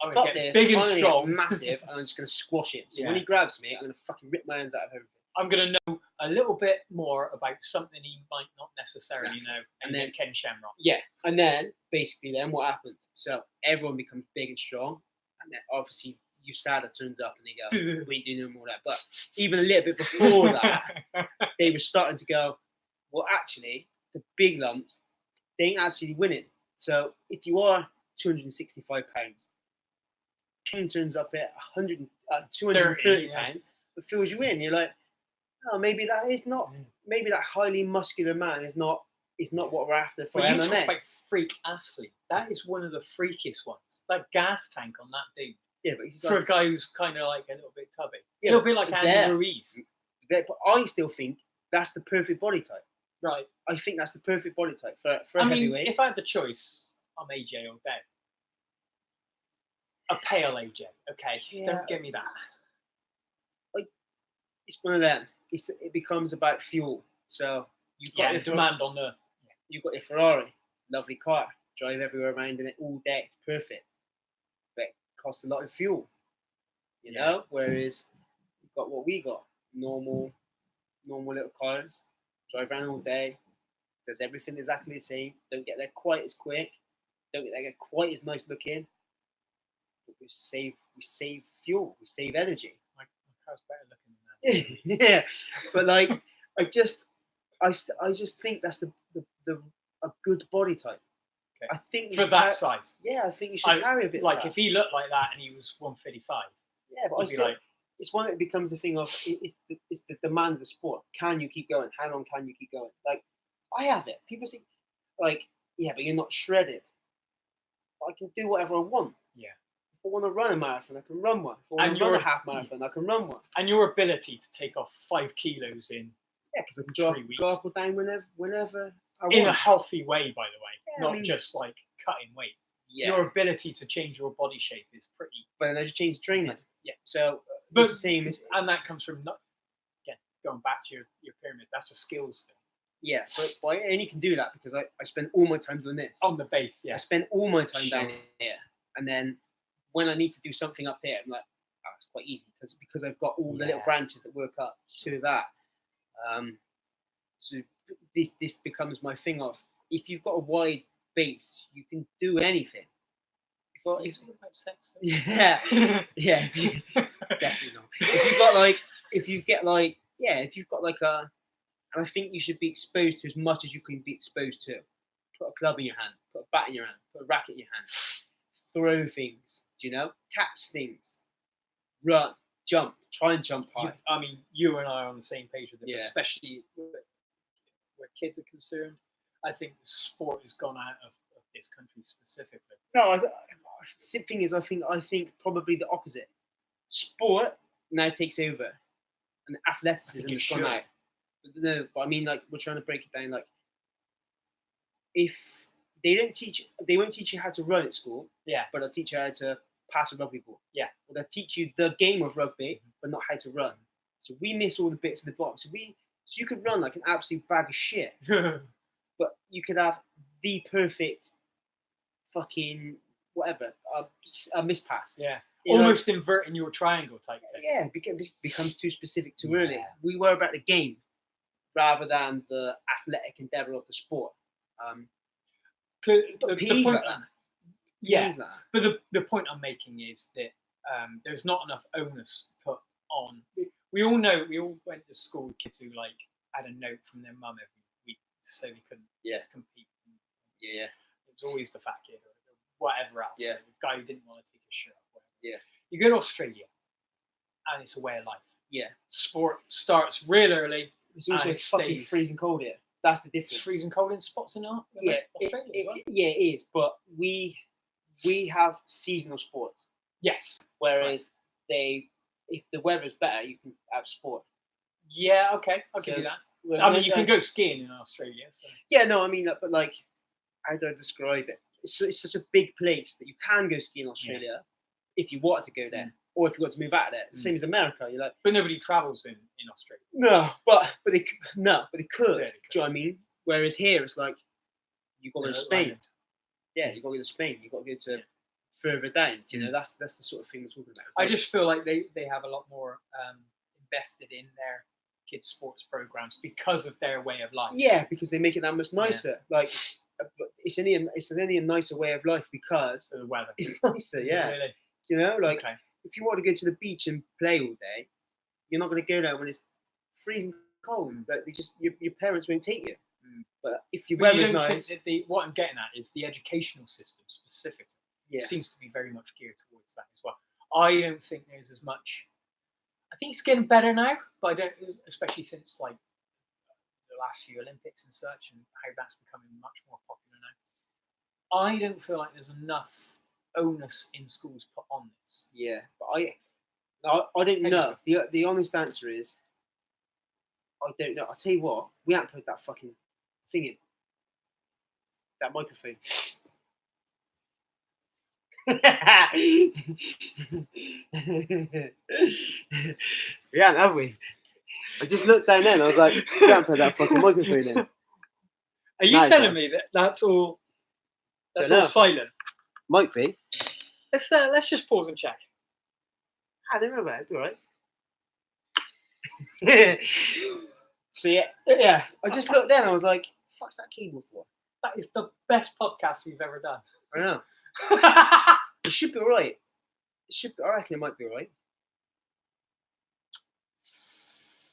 [SPEAKER 1] I'm going to get big and strong.
[SPEAKER 2] Massive, and I'm just going to squash it. So when he grabs me, I'm going to fucking rip my hands out of everything.
[SPEAKER 1] I'm going to know a little bit more about something he might not necessarily know. And then Ken Shamrock.
[SPEAKER 2] Yeah, and then basically what happens? So everyone becomes big and strong, and then obviously USADA turns up and they go, we ain't doing no more of that. But even a little bit before that, they were starting to go, well, actually, the big lumps, they ain't actually winning. So if you are 265 pounds, King turns up at 230 pounds, but fills you in. You're like, oh, maybe that is not. Maybe that highly muscular man is not what we're after for MMA.
[SPEAKER 1] You talk about freak athlete. That is one of the freakiest ones. That gas tank on that dude.
[SPEAKER 2] Yeah, but he's
[SPEAKER 1] for a guy who's kind of like a little bit tubby.
[SPEAKER 2] Yeah,
[SPEAKER 1] a little bit like Andy Ruiz.
[SPEAKER 2] But I still think that's the perfect body type.
[SPEAKER 1] Right.
[SPEAKER 2] I think that's the perfect body type for a heavyweight.
[SPEAKER 1] If I had the choice, I'm AJ all day. A pale AJ, okay. Yeah. Don't give me that.
[SPEAKER 2] Like, it's one of them. It becomes about fuel. So you've got your
[SPEAKER 1] demand on the.
[SPEAKER 2] You've got your Ferrari, lovely car, drive everywhere around in it all day. It's perfect, but it costs a lot of fuel. You know, whereas we've got what we got: normal little cars, drive around all day, does everything exactly the same. Don't get there quite as quick. Don't get there quite as nice looking. But we save fuel. We save energy.
[SPEAKER 1] My car's better looking than that.
[SPEAKER 2] Yeah, but like I just think that's a good body type. Okay. I think
[SPEAKER 1] for that size.
[SPEAKER 2] Yeah, I think you should carry a bit.
[SPEAKER 1] Like if he looked like that and he was 135.
[SPEAKER 2] Yeah, but it's one that becomes a thing of it's the demand of the sport. Can you keep going? How long can you keep going? Like I have it. People say, like, yeah, but you're not shredded. I can do whatever I want.
[SPEAKER 1] Yeah.
[SPEAKER 2] If I want to run a marathon, I can run one. If I want to run a half marathon, I can run one.
[SPEAKER 1] And your ability to take off 5 kilos in
[SPEAKER 2] because I can go up or down whenever I want.
[SPEAKER 1] In a healthy way, by the way, not just like cutting weight. Yeah. Your ability to change your body shape is pretty.
[SPEAKER 2] But then I just change the trainers.
[SPEAKER 1] Yeah.
[SPEAKER 2] So it's the same as,
[SPEAKER 1] and that comes from again going back to your pyramid. That's a skills thing.
[SPEAKER 2] Yeah, but I only can do that because I spend all my time doing this.
[SPEAKER 1] On the base, yeah.
[SPEAKER 2] I spend all my time down here, and then when I need to do something up here, I'm like, oh, it's quite easy because I've got all the little branches that work up to that. So this becomes my thing of if you've got a wide base, you can do anything. If
[SPEAKER 1] about sex,
[SPEAKER 2] yeah, definitely not. If you've got like a, and I think you should be exposed to as much as you can be exposed to. Put a club in your hand, put a bat in your hand, put a racket in your hand, throw things, catch things, run, jump, try and jump high.
[SPEAKER 1] You and I are on the same page with this, especially where kids are concerned. I think the sport has gone out of this country specifically.
[SPEAKER 2] No, the thing is, I think probably the opposite. Sport now takes over, and athleticism has gone out. But I mean, like, we're trying to break it down. Like, if they won't teach you how to run at school.
[SPEAKER 1] Yeah.
[SPEAKER 2] But they'll teach you how to pass a rugby ball.
[SPEAKER 1] Yeah.
[SPEAKER 2] Or they'll teach you the game of rugby, but not how to run. So we miss all the bits of the box. So you could run like an absolute bag of shit, but you could have the perfect fucking whatever a mispass.
[SPEAKER 1] Yeah. almost inverting your triangle type thing.
[SPEAKER 2] Yeah, it becomes too specific too early. We were about the game rather than the athletic endeavour of the sport.
[SPEAKER 1] The point,
[SPEAKER 2] yeah,
[SPEAKER 1] but the point I'm making is that there's not enough onus put on. We all know, we all went to school with kids who like had a note from their mum every week to say they couldn't compete.
[SPEAKER 2] Yeah.
[SPEAKER 1] It was always the fat kid or whatever else.
[SPEAKER 2] Yeah.
[SPEAKER 1] The guy who didn't want to take his shirt off.
[SPEAKER 2] Yeah.
[SPEAKER 1] You go to Australia and it's a way of life.
[SPEAKER 2] Yeah.
[SPEAKER 1] Sport starts real early.
[SPEAKER 2] It's also fucking freezing cold here. That's the difference.
[SPEAKER 1] It's freezing cold in spots in Australia as well.
[SPEAKER 2] Yeah, it is. But we have seasonal sports.
[SPEAKER 1] Yes.
[SPEAKER 2] Whereas if the weather's better, you can have sport.
[SPEAKER 1] Yeah, okay. I'll give you that. I mean, you can go skiing in Australia. So.
[SPEAKER 2] Yeah, no, I mean, but like, how do I describe it? It's such a big place that you can go skiing in Australia if you wanted to go there, or if you want to move out of there. The same as America, you're like.
[SPEAKER 1] But nobody travels in Australia.
[SPEAKER 2] No, but they could. Yeah, do you know what I mean? Whereas here, it's like you got to go to Spain. Ireland. Yeah, you got to go to Spain. You got to go to further down. You know, that's the sort of thing we're talking about.
[SPEAKER 1] I just feel like they have a lot more invested in their kids' sports programs because of their way of life.
[SPEAKER 2] Yeah, because they make it that much nicer. Yeah. Like it's only a nicer way of life because
[SPEAKER 1] of the weather.
[SPEAKER 2] It's nicer. Yeah, really? You know, like if you want to go to the beach and play all day, you're not going to go there when it's freezing cold. Like your parents won't take you. But if your weather's nice,
[SPEAKER 1] what I'm getting at is the educational system specifically seems to be very much geared towards that as well. I don't think there's as much. I think it's getting better now, but I don't, especially since like the last few Olympics and such, and how that's becoming much more popular now. I don't feel like there's enough onus in schools put on this.
[SPEAKER 2] Yeah, but I don't know. The honest answer is I don't know. I'll tell you what, we haven't put that fucking thing in. That microphone. Yeah, have we? I just looked down there and I was like, we haven't put that fucking microphone in.
[SPEAKER 1] Are you telling me that that's all silent?
[SPEAKER 2] Might be.
[SPEAKER 1] Let's just pause and check.
[SPEAKER 2] I don't know about it. It's all right. So yeah. I just looked there and I was like, "Fuck's that keyboard for?"
[SPEAKER 1] That is the best podcast we've ever done.
[SPEAKER 2] I know. It should be alright. I reckon it might be alright.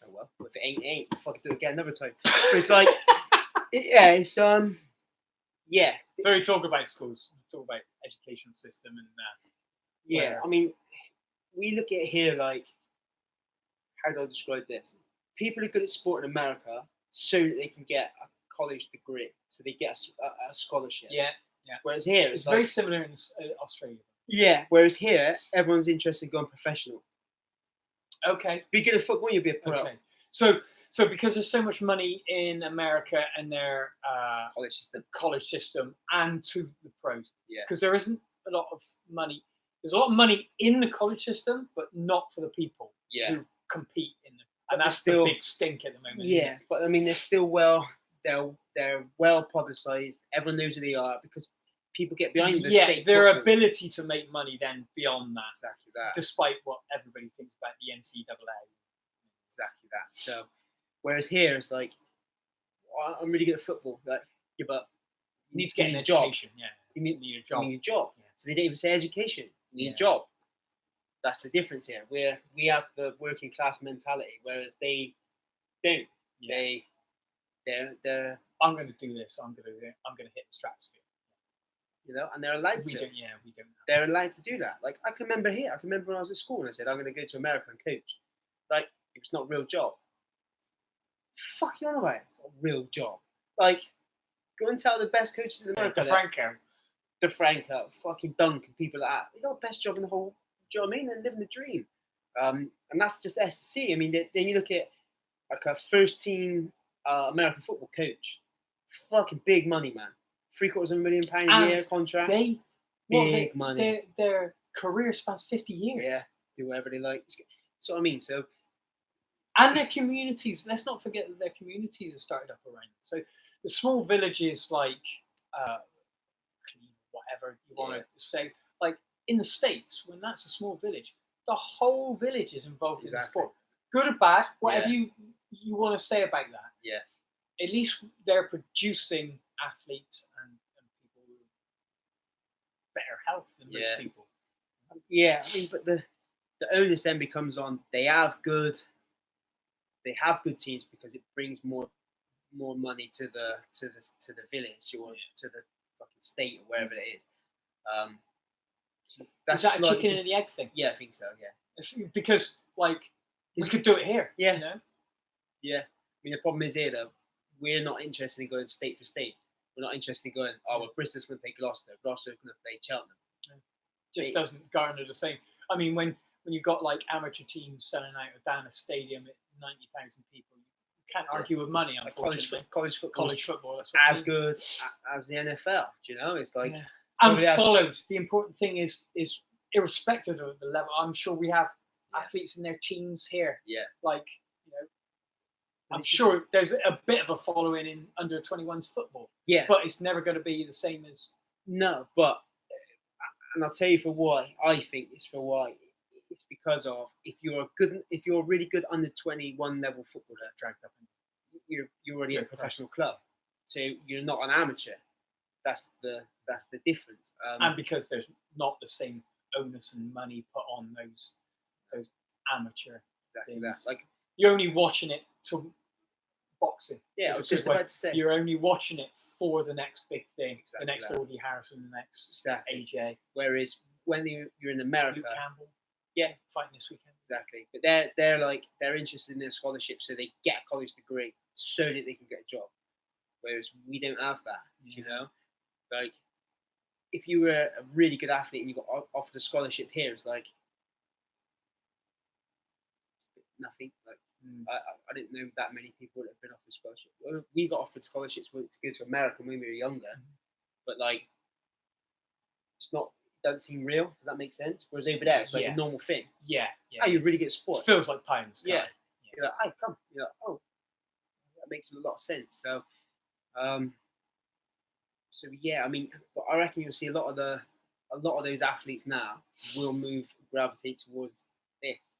[SPEAKER 2] Oh well. If it ain't. Fucking do it again another time. But it's like, it's yeah.
[SPEAKER 1] So we talk about schools. We talk about education system and
[SPEAKER 2] yeah. I mean, we look at it here like, how do I describe this? People are good at sport in America so that they can get a college degree, so they get a scholarship.
[SPEAKER 1] Yeah.
[SPEAKER 2] Whereas here,
[SPEAKER 1] it's very similar in Australia.
[SPEAKER 2] Yeah. Whereas here, everyone's interested in going professional.
[SPEAKER 1] Okay.
[SPEAKER 2] Be good at football, you'll be a pro.
[SPEAKER 1] Okay. So because there's so much money in America and their college system and to the pros.
[SPEAKER 2] Yeah.
[SPEAKER 1] Because there isn't a lot of money. There's a lot of money in the college system, but not for the people who compete in them. And that's still the big stink at the moment.
[SPEAKER 2] Yeah, but I mean, they're still they're well publicized. Everyone knows who they are because people get behind the state
[SPEAKER 1] their
[SPEAKER 2] football.
[SPEAKER 1] Ability to make money then beyond that.
[SPEAKER 2] Exactly that.
[SPEAKER 1] Despite what everybody thinks about the NCAA.
[SPEAKER 2] Exactly that. So, whereas here it's like, I'm really good at football. Like, yeah, but
[SPEAKER 1] you need to get an education.
[SPEAKER 2] Yeah, you need a job. You need a job. Yeah. So they don't even say education. You need a job. That's the difference here. We have the working class mentality, whereas they don't. Yeah. They're.
[SPEAKER 1] I'm going to do this. I'm going to hit the stratosphere.
[SPEAKER 2] You know, and they're allowed to.
[SPEAKER 1] We don't.
[SPEAKER 2] They're allowed to do that. Like I can remember when I was at school and I said I'm going to go to America and coach. Like it's not a real job. Fuck you on about it. It's not a real job. Like go and tell the best coaches in America. DeFranco, fucking Duncan, people like that. They got the best job in the whole. Do you know what I mean? They're living the dream. And that's just SC. I mean, then you look at like a first team American football coach. Fucking big money, man. £750,000 a year contract. Big money.
[SPEAKER 1] Their career spans 50 years.
[SPEAKER 2] Yeah, do whatever they like. That's what I mean. So,
[SPEAKER 1] and their communities. Let's not forget that their communities are started up around them. So the small villages like whatever you want to say, like in the States, when that's a small village, the whole village is involved in the sport. Good or bad, whatever you want to say about that.
[SPEAKER 2] Yeah.
[SPEAKER 1] At least they're producing athletes and people with better health than most people.
[SPEAKER 2] Yeah, I mean, but the onus then becomes on they have good teams because it brings more money to the village or to the fucking state or wherever it is.
[SPEAKER 1] Is that a chicken and the egg thing?
[SPEAKER 2] Yeah, I think so. Yeah,
[SPEAKER 1] it's because like we could do it here.
[SPEAKER 2] Yeah,
[SPEAKER 1] you know?
[SPEAKER 2] Yeah. I mean, the problem is here though, we're not interested in going state for state. We're not interested in going. Oh well, Bristol's going to play Gloucester. Gloucester's going to play Cheltenham.
[SPEAKER 1] Just doesn't garner the same. I mean, when you've got like amateur teams selling out down a stadium at 90,000 people, you can't argue with money. Unfortunately,
[SPEAKER 2] college football,
[SPEAKER 1] that's
[SPEAKER 2] as good as the NFL. Do you know, it's like
[SPEAKER 1] and followed. The important thing is irrespective of the level. I'm sure we have athletes in their teams here.
[SPEAKER 2] Yeah,
[SPEAKER 1] like I'm sure there's a bit of a following in under 21s football.
[SPEAKER 2] Yeah,
[SPEAKER 1] but it's never going to be the same as
[SPEAKER 2] but. And I'll tell you for why. I think it's for why. It's because of if you're a really good under 21 level footballer, you're already at a professional club, so you're not an amateur. That's the difference.
[SPEAKER 1] And because there's not the same onus and money put on those amateur things.
[SPEAKER 2] That. Like
[SPEAKER 1] you're only watching it to boxing.
[SPEAKER 2] Yeah, I was just about to say.
[SPEAKER 1] You're only watching it for the next big thing, the next Audley Harrison, the next AJ.
[SPEAKER 2] Whereas when you're in America,
[SPEAKER 1] Luke Campbell, fighting this weekend.
[SPEAKER 2] Exactly, but they're interested in their scholarship, so they get a college degree so that they can get a job. Whereas we don't have that, you know. Like if you were a really good athlete and you got offered a scholarship here, it's like nothing. Like I didn't know that many people that have been offered scholarship. Well, we got offered scholarships to go to America when we were younger, but like it's not. It doesn't seem real. Does that make sense? Whereas over there, it's like a normal thing.
[SPEAKER 1] Yeah.
[SPEAKER 2] Oh, you're really good at sport.
[SPEAKER 1] It feels like pie in the sky.
[SPEAKER 2] Yeah. You're like, hey, come. You're like, oh, that makes a lot of sense. So, I mean, I reckon you'll see a lot of those athletes now will gravitate towards this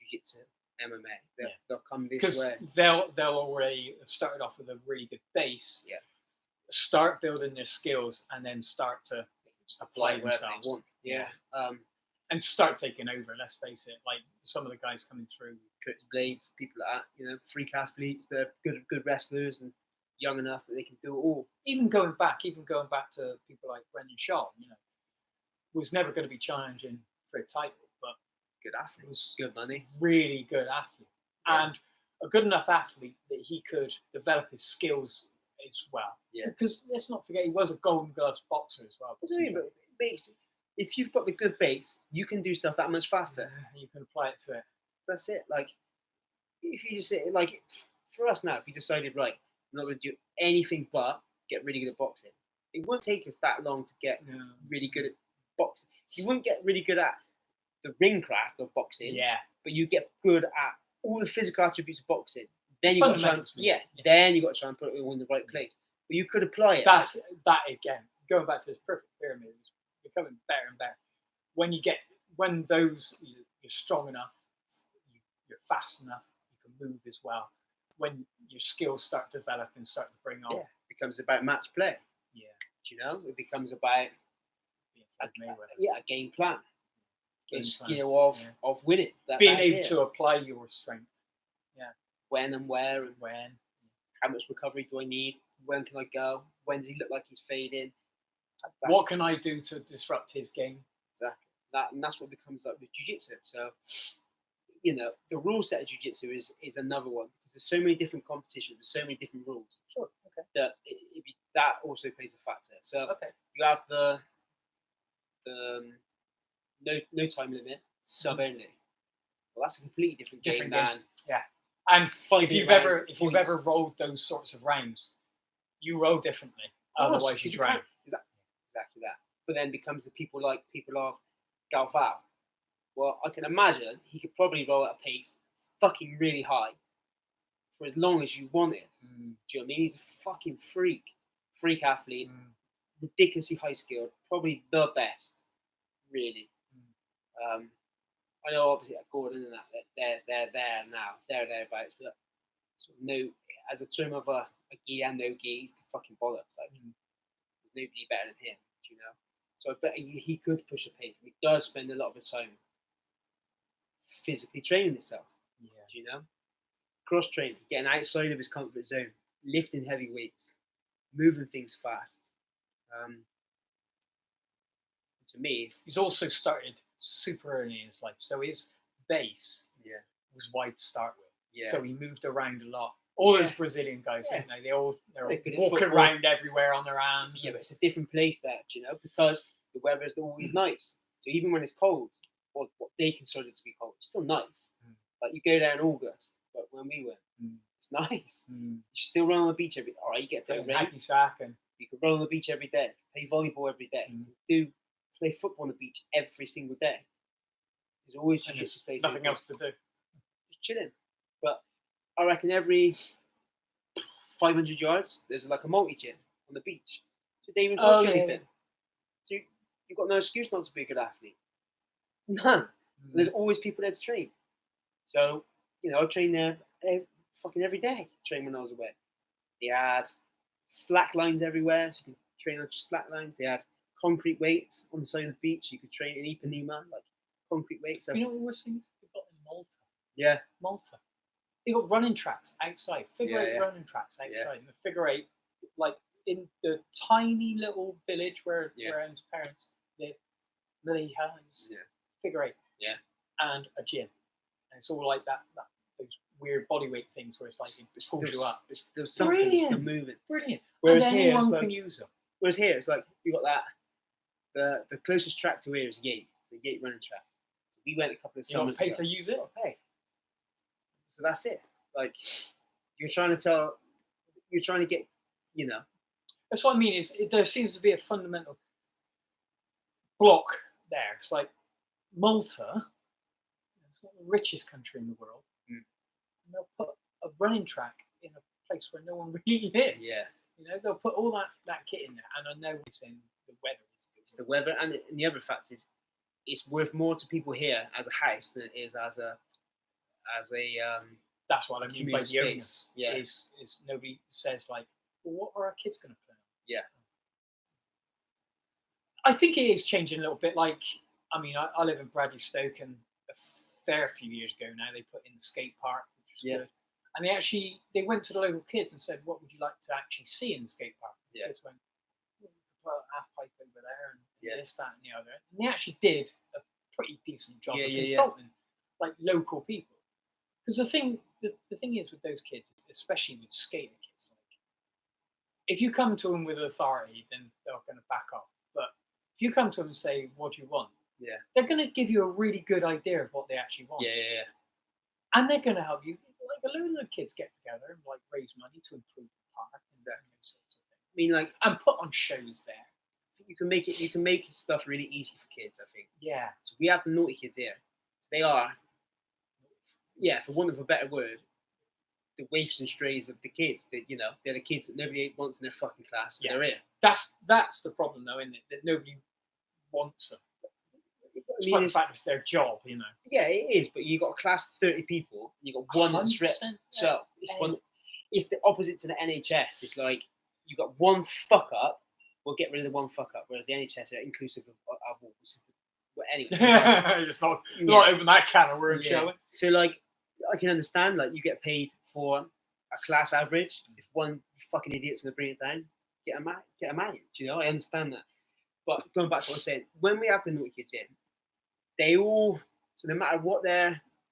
[SPEAKER 2] jiu-jitsu. MMA, they'll come this way.
[SPEAKER 1] Because they'll already have started off with a really good base.
[SPEAKER 2] Yeah.
[SPEAKER 1] Start building their skills and then start to apply
[SPEAKER 2] wherever
[SPEAKER 1] themselves.
[SPEAKER 2] they want. Yeah.
[SPEAKER 1] And start taking over. Let's face it. Like some of the guys coming through,
[SPEAKER 2] Curtis Blades, people like that. Freak athletes. They're good wrestlers and young enough that they can do it all.
[SPEAKER 1] Even going back to people like Brendan Shaw. Was never going to be challenging for a title.
[SPEAKER 2] Good athlete, was good money,
[SPEAKER 1] really good athlete, and a good enough athlete that he could develop his skills as well.
[SPEAKER 2] Yeah,
[SPEAKER 1] because let's not forget he was a Golden Gloves boxer as well.
[SPEAKER 2] But if you've got the good base, you can do stuff that much faster.
[SPEAKER 1] You can apply it to it.
[SPEAKER 2] That's it. Like if you just say, like for us now, if we decided right, we're not going to do anything but get really good at boxing, it won't take us that long to get really good at boxing. You won't get really good at the ring craft of boxing, but you get good at all the physical attributes of boxing. Then you got to try and then you got to try and put it all in the right place. But you could apply it.
[SPEAKER 1] That again, going back to this perfect pyramid, is becoming better and better. When you're strong enough, you're fast enough, you can move as well. When your skills start to develop and start to bring on,
[SPEAKER 2] it becomes about match play. Yeah, it becomes about a game plan. The skill of winning.
[SPEAKER 1] Being able to apply your strength. Yeah.
[SPEAKER 2] When and where and when. How much recovery do I need? When can I go? When does he look like he's fading?
[SPEAKER 1] What can I do to disrupt his game?
[SPEAKER 2] Exactly. And that's what becomes like with jiu-jitsu. So, the rule set of jiu-jitsu is another one because there's so many different competitions, there's so many different rules.
[SPEAKER 1] Sure. Okay.
[SPEAKER 2] That also plays a factor. So you have the no time limit, sub only. Well, that's a completely different game than
[SPEAKER 1] And if you've ever rolled those sorts of rounds, you roll differently. Otherwise, you drown.
[SPEAKER 2] Exactly that. But then becomes the people of Galval. Well, I can imagine he could probably roll at a pace fucking really high for as long as you wanted. Do you know what I mean? He's a fucking freak athlete, ridiculously high skilled, probably the best, really. I know obviously like Gordon and that they're there now, they're thereabouts, but sort of no, as a term of a gi and no gi, he's the fucking bollocks. Like there's nobody better than him, you know. So I bet he could push a pace. And he does spend a lot of his time physically training himself.
[SPEAKER 1] Yeah.
[SPEAKER 2] You know, cross training, getting outside of his comfort zone, lifting heavy weights, moving things fast. To me,
[SPEAKER 1] he's also started super early in his life, so his base was wide to start with. Yeah. So he moved around a lot. All those Brazilian guys, they're walking around everywhere on their arms.
[SPEAKER 2] Yeah, but it's a different place there, you know, because the weather is always nice. So even when it's cold, or what they consider to be cold, it's still nice. Like you go there in August, but when we went, it's nice. You still run on the beach every day. All right, you get a bit of rain. You can run on the beach every day, play volleyball every day, play football on the beach every single day. There's always jiu-jitsu places.
[SPEAKER 1] Nothing else to do.
[SPEAKER 2] Just chilling. But I reckon every 500 yards, there's like a multi-gym on the beach. So they even cost you anything. So you've got no excuse not to be a good athlete. None. There's always people there to train. So, you know, I trained there fucking every day. Train when I was away. They had slack lines everywhere, so you could train on slack lines. They had concrete weights on the side of the beach. You could train in Ipanema, like concrete weights. So,
[SPEAKER 1] you know what the worst thing is? They've got in Malta.
[SPEAKER 2] Yeah.
[SPEAKER 1] Malta. They've got running tracks outside. Figure eight running tracks outside. Yeah. And the figure eight, like in the tiny little village where Aaron's parents live, Lily has figure eight.
[SPEAKER 2] Yeah.
[SPEAKER 1] And a gym. And it's all like that those weird bodyweight things where it's like it pulls you up.
[SPEAKER 2] There's something still moving.
[SPEAKER 1] Brilliant.
[SPEAKER 2] Whereas
[SPEAKER 1] and
[SPEAKER 2] here,
[SPEAKER 1] anyone
[SPEAKER 2] like,
[SPEAKER 1] can use them.
[SPEAKER 2] Whereas here, it's like you got that. The closest track to here is Yate. It's the Yate running track. So we went a couple of summers ago.
[SPEAKER 1] You don't pay to use it?
[SPEAKER 2] Pay. So that's it. Like you're trying to get, you know.
[SPEAKER 1] That's what I mean. There seems to be a fundamental block there. It's like Malta. It's not the richest country in the world. And they'll put a running track in a place where no one really lives.
[SPEAKER 2] Yeah.
[SPEAKER 1] You know, they'll put all that kit in there, and I know it's in the weather.
[SPEAKER 2] It's the weather, and the other fact is, it's worth more to people here as a house than it is as a.
[SPEAKER 1] That's what I mean by the onus.
[SPEAKER 2] Yeah.
[SPEAKER 1] Is nobody says like, well, what are our kids going to play on?
[SPEAKER 2] Yeah.
[SPEAKER 1] I think it is changing a little bit. Like, I mean, I live in Bradley Stoke, and a fair few years ago now, they put in the skate park, which was good. And they went to the local kids and said, what would you like to actually see in the skate park? The kids went, put a half pipe over there and this, that, and the other. And they actually did a pretty decent job of consulting like local people. Because the thing is with those kids, especially with skater kids, like if you come to them with authority, then they're going to back off. But if you come to them and say, what do you want?
[SPEAKER 2] Yeah.
[SPEAKER 1] They're going to give you a really good idea of what they actually want.
[SPEAKER 2] Yeah.
[SPEAKER 1] And they're going to help you. Like a load of kids get together and like raise money to improve the park and those sorts of things.
[SPEAKER 2] I mean, like,
[SPEAKER 1] and put on shows there.
[SPEAKER 2] You can make stuff really easy for kids, I think.
[SPEAKER 1] Yeah.
[SPEAKER 2] So we have the naughty kids here. So they are, for want of a better word, the waifs and strays of the kids. They're the kids that nobody wants in their fucking class. So they're here.
[SPEAKER 1] That's the problem, though, isn't it? That nobody wants them. The fact it's their job, you know.
[SPEAKER 2] Yeah, it is. But you got a class of 30 people. You got one that disrupts. So it's the opposite to the NHS. It's like you got one fuck up. We'll get rid of the one fuck up. Whereas the NHS are inclusive of all. Well, anyway,
[SPEAKER 1] just not open that can of worms, shall we?
[SPEAKER 2] So like, I can understand. Like, you get paid for a class average. If one fucking idiot's gonna bring it down, get a manage. You know, I understand that. But going back to what I said, when we have the naughty kids in, they all, so no matter what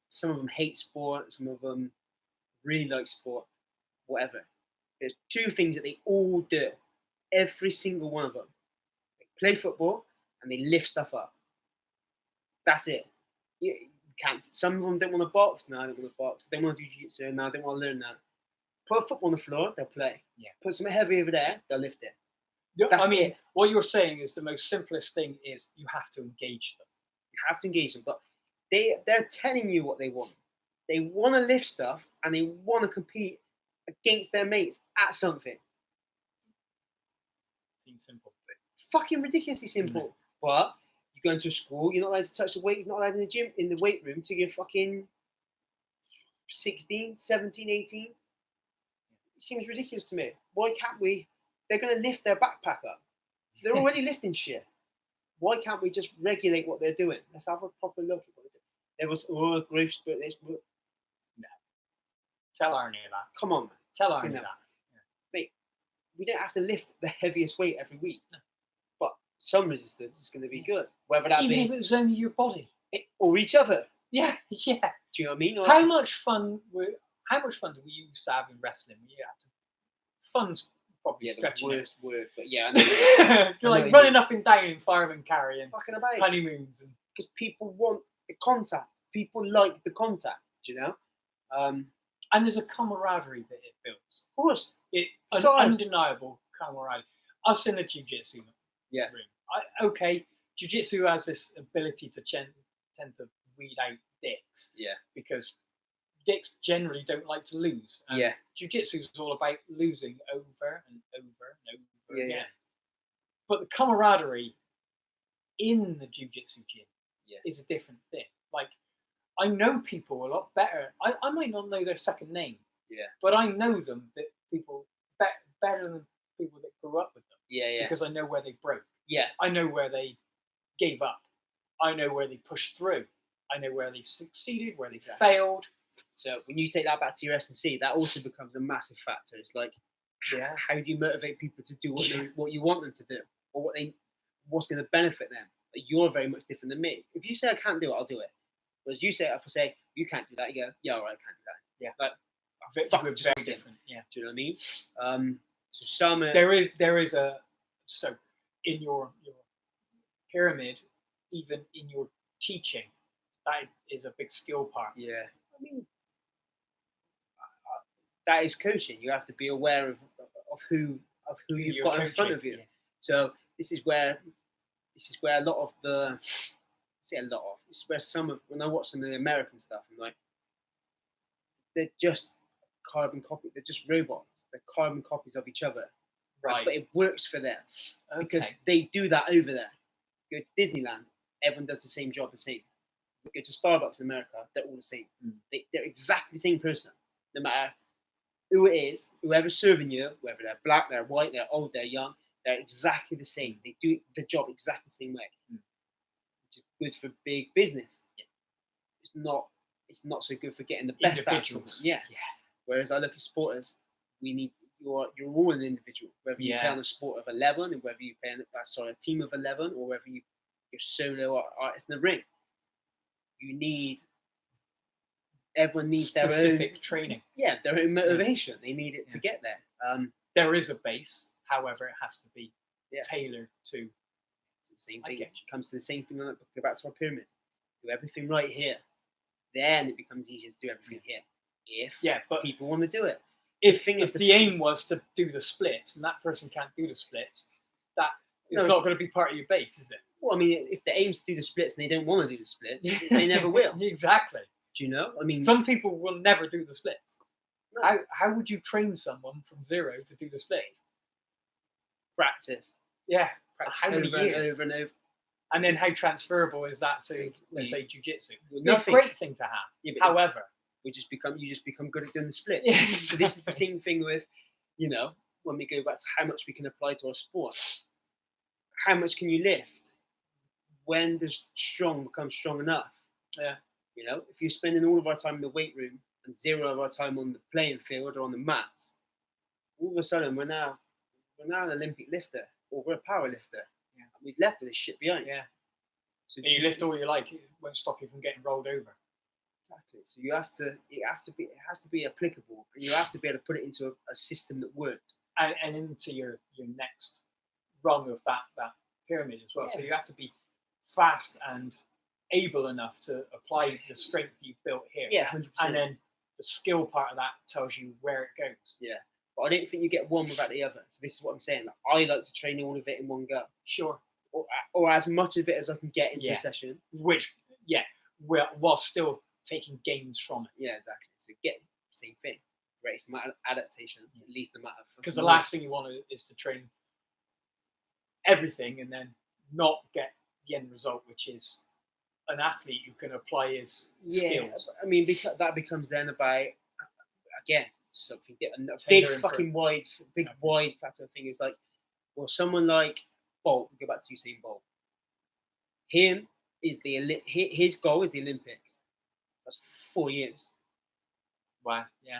[SPEAKER 2] some of them hate sport, some of them really like sport, whatever. There's two things that they all do. Every single one of them. They play football and they lift stuff up. That's it. You can't. Some of them don't want to box. No, I don't want to box. They don't want to do jiu-jitsu. No, I don't want to learn that. Put a football on the floor, they'll play. Yeah. Put something heavy over there, they'll lift it.
[SPEAKER 1] I mean, what you're saying is the most simplest thing is you have to engage them.
[SPEAKER 2] You have to engage them, but they're telling you what they want. They want to lift stuff and they want to compete against their mates at something.
[SPEAKER 1] Seems simple.
[SPEAKER 2] Fucking ridiculously simple. But You go into a school, you're not allowed to touch the weight, you're not allowed in the gym, in the weight room till you're fucking 16, 17, 18. It seems ridiculous to me. Why can't we? They're going to lift their backpack up. So they're already lifting shit. Why can't we just regulate what they're doing? Let's have a proper look at what they're doing. There was, growth spurt this. No.
[SPEAKER 1] Tell Arnie that.
[SPEAKER 2] Come on, man.
[SPEAKER 1] Tell Arnie that.
[SPEAKER 2] Yeah. Mate, we don't have to lift the heaviest weight every week. No. But some resistance is going to be good. Whether that
[SPEAKER 1] even if it was only your body.
[SPEAKER 2] Or each other.
[SPEAKER 1] Yeah.
[SPEAKER 2] Do you know what I mean? Or,
[SPEAKER 1] how much fun do we used to have in wrestling? We had to fun's probably stretching.
[SPEAKER 2] The worst word, but yeah. I
[SPEAKER 1] know. You're like running up and down in fireman carrying
[SPEAKER 2] fucking about
[SPEAKER 1] honeymoons, and
[SPEAKER 2] because people want the contact. People like the contact. Do you know?
[SPEAKER 1] And there's a camaraderie that it builds.
[SPEAKER 2] Of course,
[SPEAKER 1] an undeniable camaraderie. Us in the jiu-jitsu room. Okay, jiu-jitsu has this ability to tend to weed out dicks.
[SPEAKER 2] Yeah.
[SPEAKER 1] Because dicks generally don't like to lose. And jiu-jitsu is all about losing over and over and over again. But the camaraderie in the jiu-jitsu gym is a different thing. Like, I know people a lot better. I might not know their second name. Yeah. But I know them, that people better than people that grew up with them. Yeah. Because I know where they broke. Yeah. I know where they gave up. I know where they pushed through. I know where they succeeded, where they failed.
[SPEAKER 2] So when you take that back to your S&C, that also becomes a massive factor. It's like, how do you motivate people to do what you want them to do, or what's going to benefit them? You're very much different than me. If you say I can't do it, I'll do it. Whereas you say, if I say you can't do that, you go, yeah, all right, I can't do that. Yeah, like
[SPEAKER 1] we're very different. Yeah,
[SPEAKER 2] do you know what I mean? So some
[SPEAKER 1] there is a in your pyramid, even in your teaching, that is a big skill part.
[SPEAKER 2] Yeah, I mean, that is coaching. You have to be aware of who you've got in front of you. Yeah. So this is where a lot of the. This is where when I watch some of the American stuff, I'm like, they're just carbon copies. They're just robots. They're carbon copies of each other. Right. But it works for them because they do that over there. Go to Disneyland, everyone does the same job the same. Go to Starbucks in America, they're all the same. They're exactly the same person. No matter who it is, whoever's serving you, whether they're black, they're white, they're old, they're young, they're exactly the same. They do the job exactly the same way. Which is good for big business. Yeah. It's not so good for getting the best individuals. Yeah. Whereas I look at sporters, you're all an individual. Whether you play on a sport of 11, and whether you play on a team of 11, or whether you're solo artist in the ring, everyone needs their own
[SPEAKER 1] specific training.
[SPEAKER 2] Yeah, their own motivation. They need it to get there.
[SPEAKER 1] There is a base, however, it has to be tailored to.
[SPEAKER 2] The same thing. It comes to the same thing. Go back to our pyramid. Do everything right here, then it becomes easier to do everything here. But people want to do it.
[SPEAKER 1] If the aim was to do the splits and that person can't do the splits, that is not going to be part of your base, is it?
[SPEAKER 2] Well, I mean, if the aim's to do the splits and they don't want to do the splits, they never will.
[SPEAKER 1] Exactly.
[SPEAKER 2] Do you know? I mean,
[SPEAKER 1] some people will never do the splits. No. How would you train someone from zero to do the splits?
[SPEAKER 2] Practice.
[SPEAKER 1] Yeah.
[SPEAKER 2] Practice
[SPEAKER 1] how many years?
[SPEAKER 2] And over and over.
[SPEAKER 1] And then how transferable is that to, let's say, jiu-jitsu? It's a great thing to have. Yeah, however,
[SPEAKER 2] you just become good at doing the split. Yeah, exactly. So this is the same thing with, when we go back to how much we can apply to our sport. How much can you lift? When does strong become strong enough? Yeah. If you're spending all of our time in the weight room and zero of our time on the playing field or on the mats, all of a sudden we're now an Olympic lifter, or we're a power lifter. Yeah. We've left all this shit behind.
[SPEAKER 1] Yeah. So and you lift all you like, it won't stop you from getting rolled over.
[SPEAKER 2] Exactly. So it has to be applicable, and you have to be able to put it into a system that works.
[SPEAKER 1] And into your next rung of that pyramid as well. Yeah. So you have to be fast and able enough to apply the strength you've built here.
[SPEAKER 2] Yeah, 100%.
[SPEAKER 1] And then the skill part of that tells you where it goes.
[SPEAKER 2] Yeah. But I don't think you get one without the other. So this is what I'm saying. I like to train all of it in one go.
[SPEAKER 1] Sure.
[SPEAKER 2] Or as much of it as I can get into a session.
[SPEAKER 1] While still taking gains from it.
[SPEAKER 2] Yeah, exactly. So get the same thing. Great amount of adaptation, at least the amount of.
[SPEAKER 1] Because the last thing you want is to train everything and then not get the end result, which is an athlete who can apply his skills.
[SPEAKER 2] I mean, because that becomes then about, again, something a big fucking wide plateau thing is like, well, someone like Bolt, we'll go back to Usain Bolt. His goal is the Olympics. That's 4 years.
[SPEAKER 1] Wow, yeah.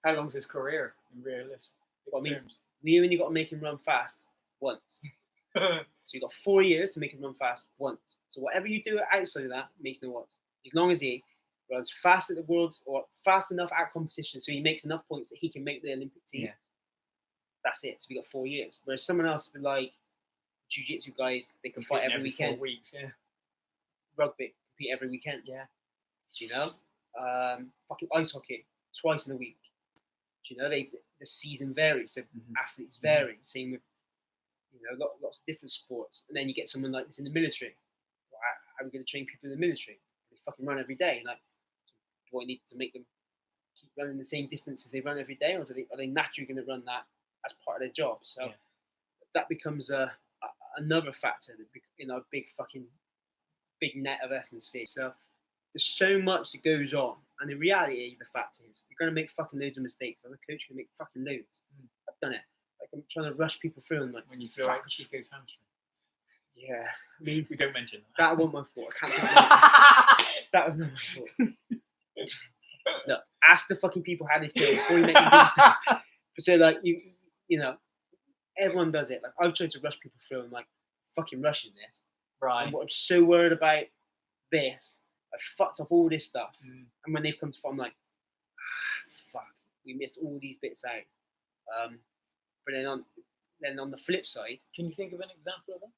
[SPEAKER 1] How long's his career in realistic terms?
[SPEAKER 2] We only got to make him run fast once. So you got 4 years to make him run fast once. So whatever you do outside of that makes no odds. As long as he runs fast at the Worlds or fast enough at competition so he makes enough points that he can make the Olympic team.
[SPEAKER 1] Yeah.
[SPEAKER 2] That's it. So we got 4 years. Whereas someone else would be like Jiu-Jitsu guys, they can fight every weekend.
[SPEAKER 1] 4 weeks, yeah.
[SPEAKER 2] Rugby, compete every weekend.
[SPEAKER 1] Yeah.
[SPEAKER 2] Do you know? Fucking ice hockey, twice in a week. Do you know, the season varies, so athletes vary. Same with, lots of different sports. And then you get someone like this in the military. Well, how are we going to train people in the military? They fucking run every day. Like, do I need to make them keep running the same distance as they run every day, or are they naturally going to run that as part of their job? So that becomes another factor in our big net of S&C. So there's so much that goes on, and the reality, the fact is, you're going to make fucking loads of mistakes. As a coach, you're going to make fucking loads. I've done it. Like, I'm trying to rush people through, and like,
[SPEAKER 1] when you feel like Chico's hamstring.
[SPEAKER 2] Yeah, I mean,
[SPEAKER 1] we don't mention that.
[SPEAKER 2] That wasn't my fault. I can't think of that was not my fault. Look, ask the fucking people how they feel before you make them do stuff. So, like, you know, everyone does it. Like, I've tried to rush people through, and like, fucking rushing this.
[SPEAKER 1] Right.
[SPEAKER 2] And what I'm so worried about this. I fucked up all this stuff, and when they've come to, I'm like, fuck, we missed all these bits out. But then on the flip side,
[SPEAKER 1] can you think of an example of that?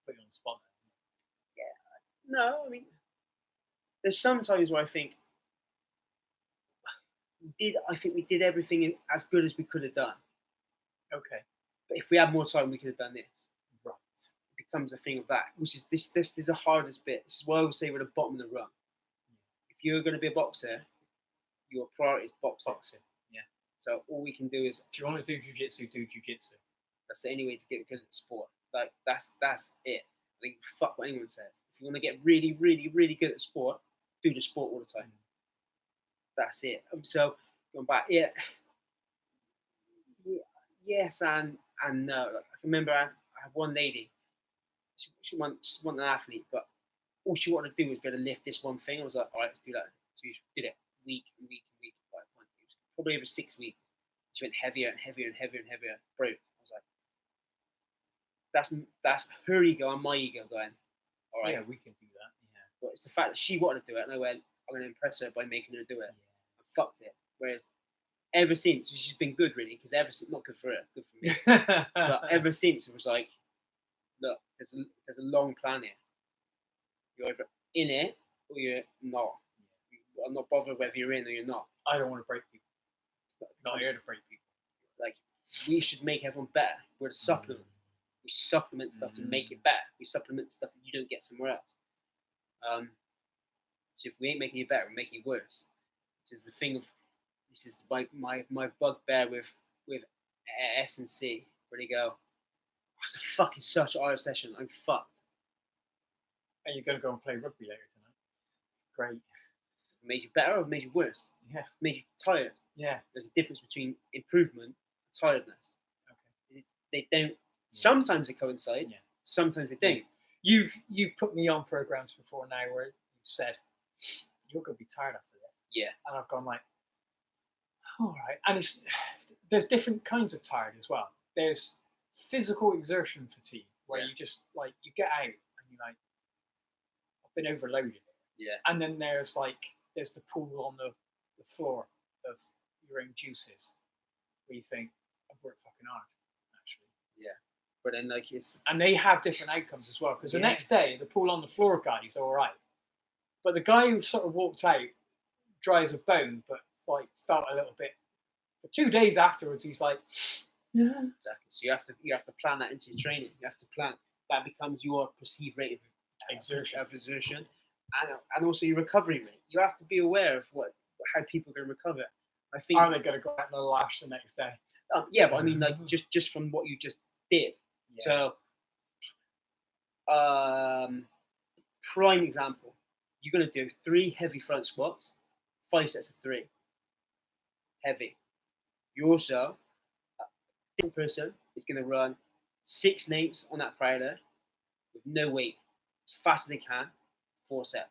[SPEAKER 1] Put you on the spot.
[SPEAKER 2] Yeah, no, I mean, there's some times where I think we did everything as good as we could have done.
[SPEAKER 1] Okay.
[SPEAKER 2] But if we had more time, we could have done this.
[SPEAKER 1] Right.
[SPEAKER 2] Becomes a thing of that, which is this is the hardest bit. This is why I would say we're at the bottom of the rung. If you're going to be a boxer, your priority is boxing.
[SPEAKER 1] Yeah.
[SPEAKER 2] So all we can do is,
[SPEAKER 1] if you want to do jiu-jitsu, do jiu-jitsu.
[SPEAKER 2] That's the only way to get good at the sport. Like that's it. Like, fuck what anyone says. If you want to get really, really, really good at sport, do the sport all the time. That's it. So going back, yes and no. Like, I can remember I had one lady. She wasn't an athlete, but all she wanted to do was be able to lift this one thing. I was like, all right, let's do that. So we did it week and week and week. It was probably over 6 weeks. She went heavier and heavier and heavier and heavier. Broke. I was like, that's her ego and my ego going, all right.
[SPEAKER 1] Yeah, we can do that. Yeah.
[SPEAKER 2] But it's the fact that she wanted to do it, and I went, I'm going to impress her by making her do it. Yeah. I fucked it. Whereas ever since, she's been good really, because ever since, not good for her, good for me. But ever since, it was like, look, there's a long plan here. You're either in it or you're not. I'm not bothered whether you're in or you're not.
[SPEAKER 1] I don't want to break people. Not here to break people.
[SPEAKER 2] Like, we should make everyone better. We're a supplement. We supplement stuff to make it better. We supplement stuff that you don't get somewhere else. So if we ain't making it better, we're making it worse. Which is the thing of, this is my bugbear with S&C, where they go, it's a fucking such hard session. I'm fucked.
[SPEAKER 1] And you're going to go and play rugby later tonight. Great.
[SPEAKER 2] Made you better or made you worse?
[SPEAKER 1] Yeah.
[SPEAKER 2] Made you tired?
[SPEAKER 1] Yeah.
[SPEAKER 2] There's a difference between improvement and tiredness.
[SPEAKER 1] Okay.
[SPEAKER 2] They don't. Sometimes they coincide. Yeah. Sometimes they don't.
[SPEAKER 1] You've put me on programs before now where you said you're going to be tired after this.
[SPEAKER 2] Yeah.
[SPEAKER 1] And I've gone like, all right. And there's different kinds of tired as well. There's physical exertion fatigue where you just like you get out and you're like, I've been overloaded.
[SPEAKER 2] Yeah.
[SPEAKER 1] And then there's the pool on the floor of your own juices where you think, I've worked fucking hard, actually.
[SPEAKER 2] Yeah. But then
[SPEAKER 1] and they have different outcomes as well. Because the next day the pool on the floor guys are alright. But the guy who sort of walked out dry as a bone, but like felt a little bit for 2 days afterwards, he's like, yeah.
[SPEAKER 2] Exactly. So you have to plan that into your training. You have to plan that becomes your perceived rate of exertion. And also your recovery rate. You have to be aware of how people are going to recover. I think.
[SPEAKER 1] Are they going to go out in the lash the next day?
[SPEAKER 2] Yeah, but I mean, like just from what you just did, So, prime example, you're going to do 3 heavy front squats, 5 sets of 3. Heavy. You also, a different person is going to run 6 names on that prowler with no weight, as fast as they can, 4 sets.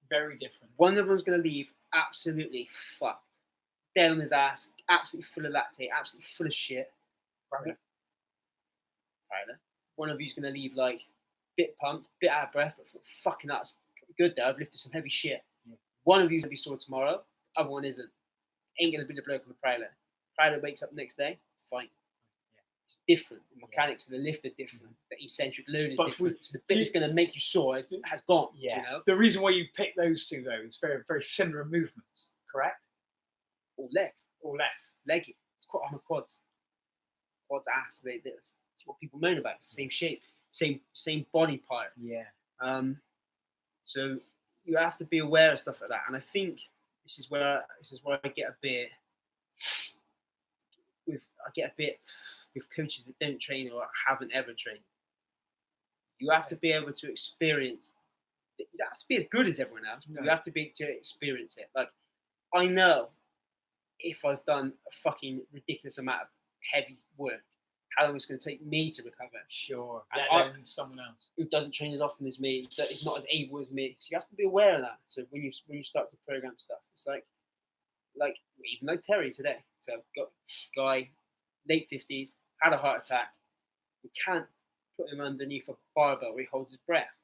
[SPEAKER 1] Very different.
[SPEAKER 2] One of them's going to leave absolutely fucked, dead on his ass, absolutely full of lactate, absolutely full of shit. Prowler. One of you's going to leave like bit pumped, bit out of breath, but fucking that's good though. I've lifted some heavy shit. One of you's going to be sore tomorrow, the other one isn't. Ain't going to be the bloke on the prowler. Prowler wakes up the next day, fine. It's different. The mechanics of the lift are different. The eccentric load is different. So the bit that's going to make you sore has gone.
[SPEAKER 1] Yeah.
[SPEAKER 2] You know?
[SPEAKER 1] The reason why you pick those two though is very, very similar movements, correct?
[SPEAKER 2] Or legs.
[SPEAKER 1] Or less.
[SPEAKER 2] Leggy. It's quite on the quads. Quads ass. That's what people moan about. It's the same shape, same body part.
[SPEAKER 1] Yeah.
[SPEAKER 2] So you have to be aware of stuff like that. And I think this is where I get a bit with coaches that don't train or haven't ever trained. You have to be able to experience. You don't have to be as good as everyone else. No. You have to be able to experience it. Like, I know if I've done a fucking ridiculous amount of heavy work, how long it's going to take me to recover.
[SPEAKER 1] Sure.
[SPEAKER 2] And
[SPEAKER 1] someone else
[SPEAKER 2] who doesn't train as often as me, that is not as able as me. So you have to be aware of that. So when you start to program stuff, it's like even like Terry today. So got guy, late 50s, had a heart attack. We can't put him underneath a barbell where he holds his breath.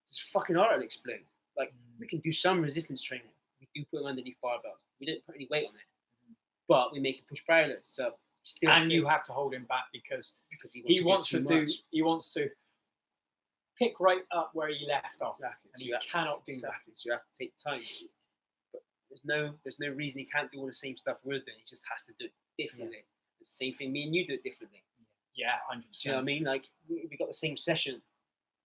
[SPEAKER 2] His fucking heart will explode. Like, we can do some resistance training. We do put him underneath barbells. We don't put any weight on it, but we make him push prowlers. So
[SPEAKER 1] you have to hold him back because he wants to pick right up where he left off,
[SPEAKER 2] exactly.
[SPEAKER 1] And he cannot do that.
[SPEAKER 2] So you have to take time. But there's no reason he can't do all the same stuff we're doing. He just has to do it differently. Yeah. The same thing, me and you do it differently.
[SPEAKER 1] Yeah, 100%.
[SPEAKER 2] Do you know what I mean? Like, we got the same session,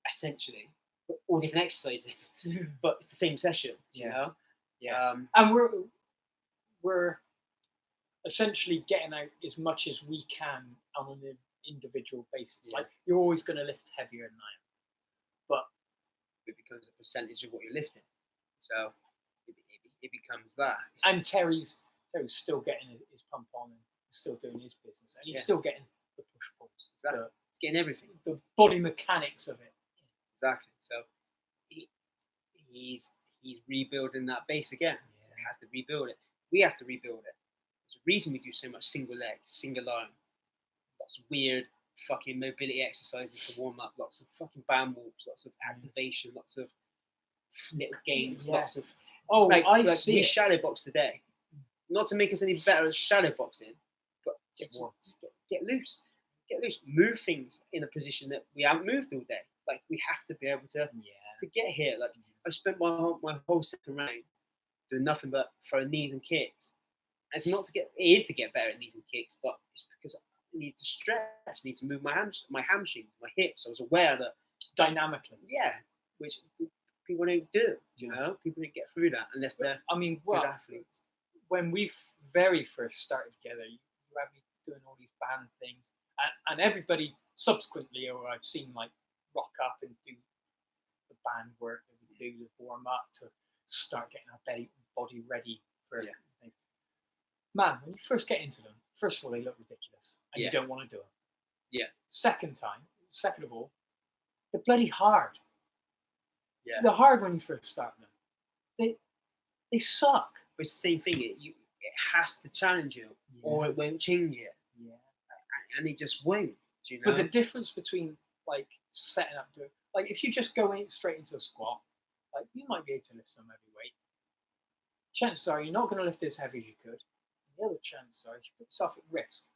[SPEAKER 2] essentially, but all different exercises, but it's the same session. You know?
[SPEAKER 1] Yeah. And we're essentially getting out as much as we can on an individual basis. Yeah. Like, you're always going to lift heavier than I am, but
[SPEAKER 2] it becomes a percentage of what you're lifting. So it becomes that.
[SPEAKER 1] And Terry's still getting his pump on and still doing his business, and he's still getting the push pulls.
[SPEAKER 2] Exactly. He's getting everything.
[SPEAKER 1] The body mechanics of it.
[SPEAKER 2] Exactly. So he's rebuilding that base again. Yeah. So he has to rebuild it. We have to rebuild it. There's a reason we do so much single leg, single arm, lots of weird fucking mobility exercises to warm up, lots of fucking band walks, lots of activation, lots of little games, lots of I see. We shadow box today, not to make us any better at shadow boxing, but just get loose, move things in a position that we haven't moved all day. Like, we have to be able to get here. Like, I spent my whole second round doing nothing but throwing knees and kicks. And it is to get better at knees and kicks, but it's because I need to stretch, I need to move my hamstrings, my hips. I was aware that
[SPEAKER 1] dynamically.
[SPEAKER 2] Yeah, which people don't do. You know, people don't get through that unless they're good athletes.
[SPEAKER 1] When we very first started together, you had me doing all these band things, and everybody subsequently, or I've seen, like, rock up and do the band work that we do, the warm up to start getting our body ready for things. Man, when you first get into them, first of all, they look ridiculous, and you don't want to do them.
[SPEAKER 2] Yeah.
[SPEAKER 1] Second of all, they're bloody hard.
[SPEAKER 2] Yeah.
[SPEAKER 1] They're hard when you first start them. They suck.
[SPEAKER 2] But it's the same thing. It has to challenge you, or it won't change you.
[SPEAKER 1] Yeah.
[SPEAKER 2] And it just won't. Do you know?
[SPEAKER 1] But the difference between, like, setting up to, like, if you just go straight into a squat, like, you might be able to lift some heavy weight. Chances are you're not going to lift as heavy as you could. The other chances are you put yourself at risk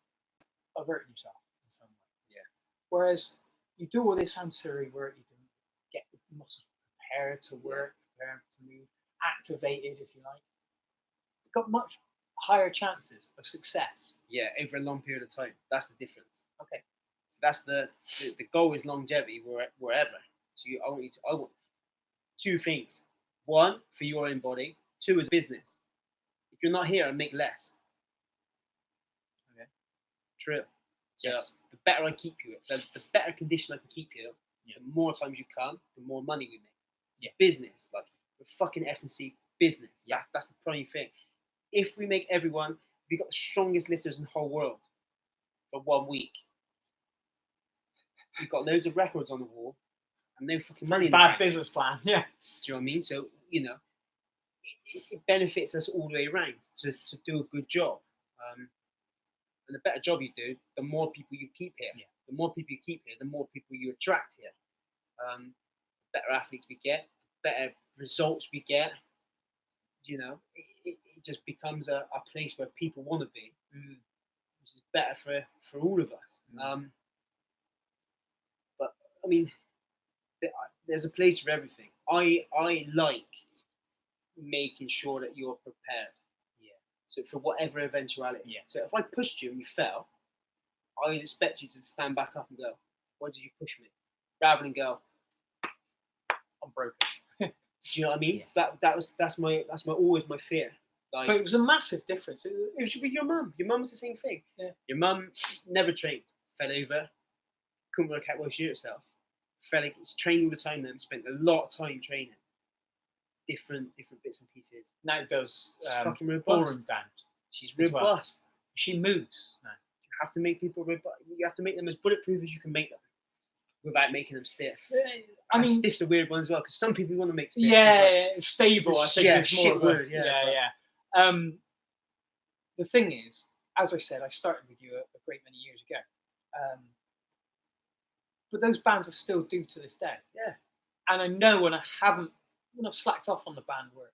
[SPEAKER 1] of hurting yourself in some way.
[SPEAKER 2] Yeah.
[SPEAKER 1] Whereas you do all this ancillary work, you can get the muscles prepared to work, prepared to move, activated, if you like. You've got much higher chances of success.
[SPEAKER 2] Yeah, over a long period of time. That's the difference.
[SPEAKER 1] Okay.
[SPEAKER 2] So that's the goal is longevity wherever. So I want 2 things. 1, for your own body. 2, as a business. If you're not here, I make less. Okay. True. So
[SPEAKER 1] Yes.
[SPEAKER 2] the better I keep you, the better condition I can keep you,
[SPEAKER 1] Yeah.
[SPEAKER 2] the more times you come, the more money we make. It's
[SPEAKER 1] Yeah.
[SPEAKER 2] business, like the fucking S&C business.
[SPEAKER 1] Yeah.
[SPEAKER 2] That's the prime thing. If we make everyone, we got the strongest lifters in the whole world for 1 week. We've got loads of records on the wall and no fucking money in the
[SPEAKER 1] Bad
[SPEAKER 2] bank.
[SPEAKER 1] business plan. Yeah.
[SPEAKER 2] Do you know what I mean? So, it benefits us all the way around to do a good job. And the better job you do, the more people you keep here.
[SPEAKER 1] Yeah.
[SPEAKER 2] The more people you keep here, the more people you attract here. Better athletes we get, better results we get. It just becomes a place where people want to be, which is better for all of us. But I mean, there's a place for everything. I like making sure that you're prepared.
[SPEAKER 1] Yeah.
[SPEAKER 2] So for whatever eventuality.
[SPEAKER 1] Yeah.
[SPEAKER 2] So if I pushed you and you fell, I would expect you to stand back up and go, "Why did you push me?" Rather than go,
[SPEAKER 1] "I'm broken."
[SPEAKER 2] Do you know what I mean?
[SPEAKER 1] Yeah.
[SPEAKER 2] That's always my fear. Like,
[SPEAKER 1] but it was a massive difference.
[SPEAKER 2] It was with your mum. Your mum was the same thing.
[SPEAKER 1] Yeah.
[SPEAKER 2] Your mum never trained, fell over, couldn't work out why she hurt herself. Trained all the time. Then spent a lot of time training. Different bits and pieces.
[SPEAKER 1] Now does
[SPEAKER 2] fucking robust.
[SPEAKER 1] ballroom dance.
[SPEAKER 2] She's
[SPEAKER 1] as well.
[SPEAKER 2] robust.
[SPEAKER 1] She moves now.
[SPEAKER 2] You have to make people robust. You have to make them as bulletproof as you can make them, without making them stiff.
[SPEAKER 1] I mean,
[SPEAKER 2] stiff's a weird one as well because some people want to make stiff.
[SPEAKER 1] Yeah, stable. I think
[SPEAKER 2] yeah,
[SPEAKER 1] is more
[SPEAKER 2] shit
[SPEAKER 1] of a
[SPEAKER 2] word. Yeah.
[SPEAKER 1] The thing is, as I said, I started with you a great many years ago. But those bands I still do to this day.
[SPEAKER 2] Yeah.
[SPEAKER 1] And I know when I've slacked off on the band work,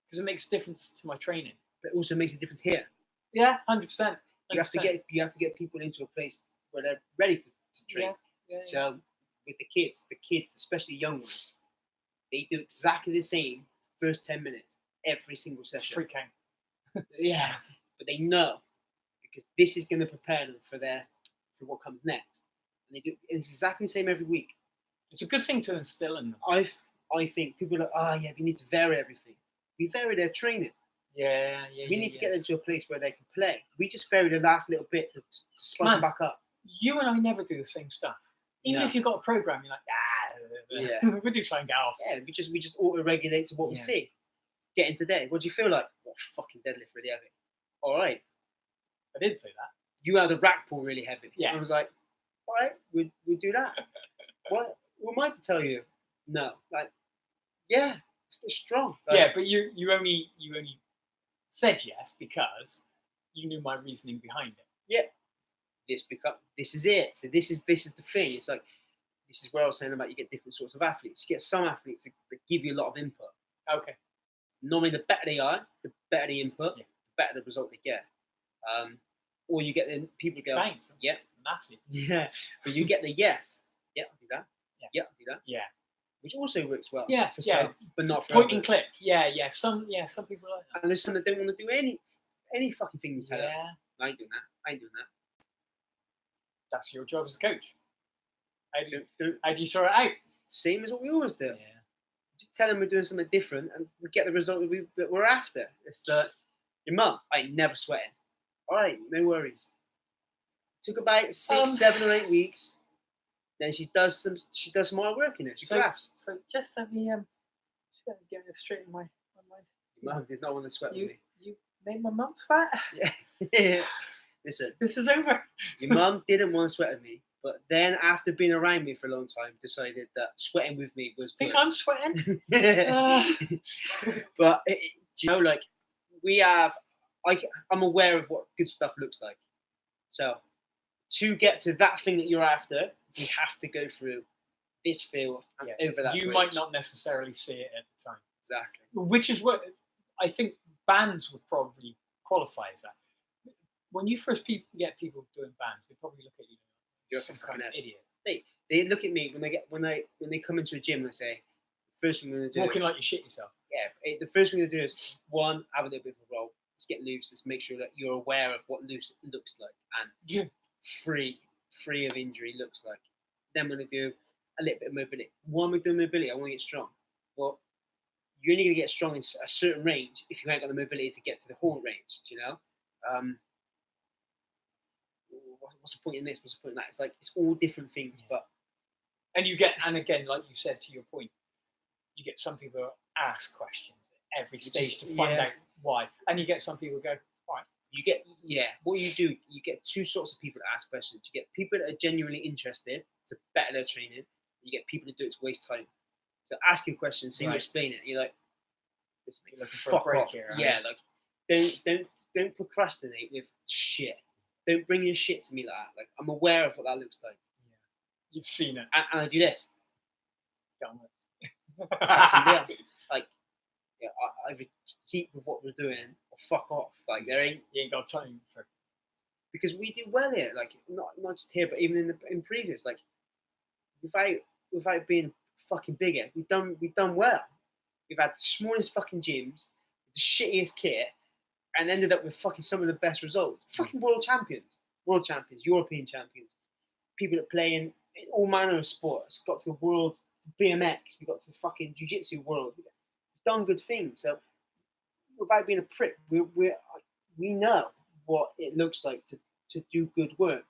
[SPEAKER 1] because it makes a difference to my training.
[SPEAKER 2] But it also makes a difference here.
[SPEAKER 1] Yeah, 100%.
[SPEAKER 2] You have to get people into a place where they're ready to train.
[SPEAKER 1] Yeah.
[SPEAKER 2] So with the kids, especially young ones, they do exactly the same first 10 minutes every single session.
[SPEAKER 1] Free count.
[SPEAKER 2] Yeah, but they know because this is going to prepare them for what comes next, and they do. It's exactly the same every week.
[SPEAKER 1] It's a good thing to instill in them.
[SPEAKER 2] I think people are like, we need to vary everything. We vary their training.
[SPEAKER 1] Yeah.
[SPEAKER 2] We need to get them to a place where they can play. We just vary the last little bit to spike them back up.
[SPEAKER 1] You and I never do the same stuff. Even if you've got a program, you're like, we'll do something else.
[SPEAKER 2] Yeah, we just auto-regulate to what we see. Getting today, what do you feel like? Fucking deadlift really heavy. All right.
[SPEAKER 1] I didn't say that.
[SPEAKER 2] You had the rack pull really heavy.
[SPEAKER 1] Yeah.
[SPEAKER 2] I was like, all right, we'll do that. What am I to tell you? No. Like, yeah, it's strong. Like,
[SPEAKER 1] yeah, but you only said yes because you knew my reasoning behind it.
[SPEAKER 2] Yeah. This is it. So this is the thing. It's like, this is where I was saying about you get different sorts of athletes. You get some athletes that give you a lot of input.
[SPEAKER 1] Okay.
[SPEAKER 2] Normally, the better they are, the better the input, the better the result they get. Or you get the people go,
[SPEAKER 1] thanks.
[SPEAKER 2] Yeah,
[SPEAKER 1] an athlete.
[SPEAKER 2] Yeah, but you get the yes. Yeah, I'll do that. Yeah, I'll do that.
[SPEAKER 1] Yeah,
[SPEAKER 2] which also works well.
[SPEAKER 1] Yeah,
[SPEAKER 2] for some, but not for
[SPEAKER 1] point
[SPEAKER 2] others.
[SPEAKER 1] and click. Yeah. Some people like that.
[SPEAKER 2] And there's some that don't want to do any fucking thing you tell them. I ain't doing that.
[SPEAKER 1] That's your job as a coach. How do you sort it out?
[SPEAKER 2] Same as what we always do.
[SPEAKER 1] Yeah.
[SPEAKER 2] Just tell them we're doing something different and we get the result that we're after. It's that your mum, I ain't never sweating. All right, no worries. Took about 6, 7 or 8 weeks. Then she does some more work in it. She grafts.
[SPEAKER 1] So just let me get it straight in my mind.
[SPEAKER 2] Your mum did not want to sweat with me.
[SPEAKER 1] You made my mum sweat?
[SPEAKER 2] Yeah. Listen.
[SPEAKER 1] This is over.
[SPEAKER 2] Your mum didn't want to sweat with me, but then after being around me for a long time, decided that sweating with me was
[SPEAKER 1] Think
[SPEAKER 2] good.
[SPEAKER 1] I'm sweating?
[SPEAKER 2] But like I'm aware of what good stuff looks like. So to get to that thing that you're after, we have to go through this field and over that.
[SPEAKER 1] You might not necessarily see it at the time.
[SPEAKER 2] Exactly.
[SPEAKER 1] Which is what I think bands would probably qualify as that. When you first get people doing bands, they probably look at you.
[SPEAKER 2] You're
[SPEAKER 1] some kind of idiot.
[SPEAKER 2] They look at me when they come into a gym and they say, first thing we're gonna do
[SPEAKER 1] walking like you shit yourself.
[SPEAKER 2] Yeah, the first thing to do is one, have a little bit of a roll. Let's get loose. Let's make sure that you're aware of what loose looks like and free of injury looks like. Then we're gonna do a little bit of mobility. When we're doing mobility, I want to get strong. Well, you're only gonna get strong in a certain range if you ain't got the mobility to get to the whole range. You know. what's the point in this? What's the point in that? It's like it's all different things, but
[SPEAKER 1] and you get, and again, like you said, to your point, you get some people who ask questions at every stage to find out why, and you get some people who go, all right.
[SPEAKER 2] You get what you do. You get two sorts of people to ask questions. You get people that are genuinely interested to better their training. You get people that do it to waste time. So asking questions, so you explain it. You're like, this
[SPEAKER 1] you're looking for a break here, right?
[SPEAKER 2] Yeah, like don't procrastinate with shit. Don't bring your shit to me like that. Like I'm aware of what that looks like.
[SPEAKER 1] Yeah. You've seen it,
[SPEAKER 2] and I do this.
[SPEAKER 1] Done it.
[SPEAKER 2] Like, yeah, I either keep with what we're doing or fuck off. Like there ain't.
[SPEAKER 1] You ain't got time for.
[SPEAKER 2] Because we do well here. Like not just here, but even in previous. Like without being fucking bigger, we've done well. We've had the smallest fucking gyms, the shittiest kit, and ended up with fucking some of the best results. Fucking world champions, European champions, people that play in all manner of sports. Got to the world BMX, we got to the fucking Jujitsu world. We've done good things. So without being a prick, we know what it looks like to do good work,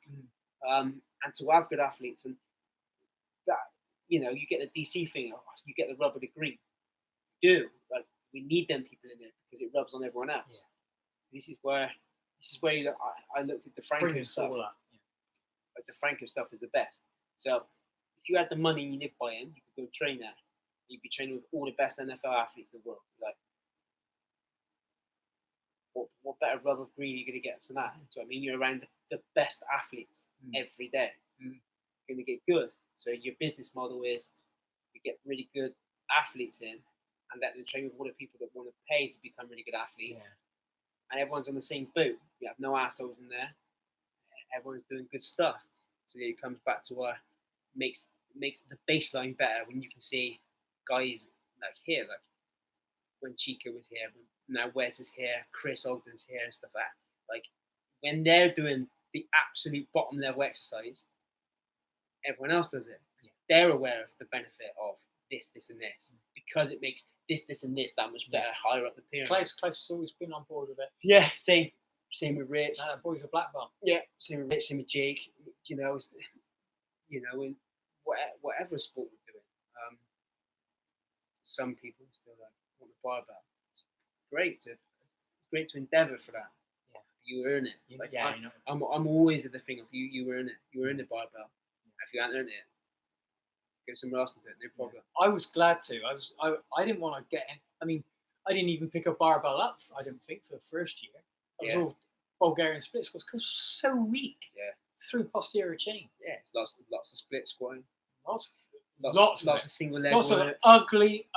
[SPEAKER 2] and to have good athletes. And that, you get the DC thing, you get the rubber to green. Like we need them people in there because it rubs on everyone else. Yeah. This is where I looked at the Franco stuff. Like the Franco stuff is the best. So if you had the money and you lived by him, you could go train there. You'd be training with all the best NFL athletes in the world. Like, what better rub of green are you going to get than that? So I mean, you're around the best athletes every day. You're going to get good. So your business model is you get really good athletes in, and let them train with all the people that want to pay to become really good athletes. Yeah. And everyone's on the same boat. You have no assholes in there. Everyone's doing good stuff. So it comes back to makes the baseline better when you can see guys like here, like when Chica was here, now Wes is here, Chris Ogden's here and stuff like that. Like when they're doing the absolute bottom level exercise, everyone else does it. They're aware of the benefit of this, and this, because it makes this, and this that much better higher up the pyramid.
[SPEAKER 1] Klaus has always been on board with it.
[SPEAKER 2] Yeah, same with Rich.
[SPEAKER 1] Boy's a black belt.
[SPEAKER 2] Yeah, same with Rich, same with Jake. In whatever sport we're doing. Some people still want the barbell. It's great to endeavour for that. Yeah, you earn it. I'm always at the thing of you earn it. You earn the barbell. Yeah. If you haven't earned it, go somewhere else and do it. No problem.
[SPEAKER 1] I was glad to. I didn't want to get in. I mean, I didn't even pick a barbell up. I don't think for the first year. It was all Bulgarian split squats because it was so weak. Yeah. Through posterior chain.
[SPEAKER 2] Yeah, it's lots of split squatting.
[SPEAKER 1] Lots
[SPEAKER 2] of single leg.
[SPEAKER 1] Lots of ugly,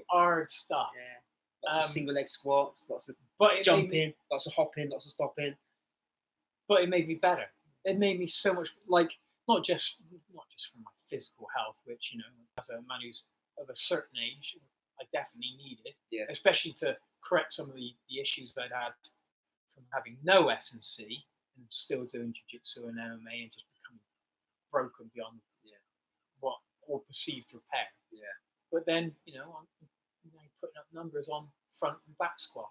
[SPEAKER 1] hard stuff.
[SPEAKER 2] Yeah. Lots of single leg squats. Lots of jumping. Lots of hopping. Lots of stopping.
[SPEAKER 1] But it made me better. It made me so much not just for my physical health, which as a man who's of a certain age, I definitely needed. Yeah. Especially to correct some of the issues I'd had from having no S&C and still doing jiu-jitsu and MMA and just becoming broken beyond what or perceived repair. Yeah. But then I'm putting up numbers on front and back squat.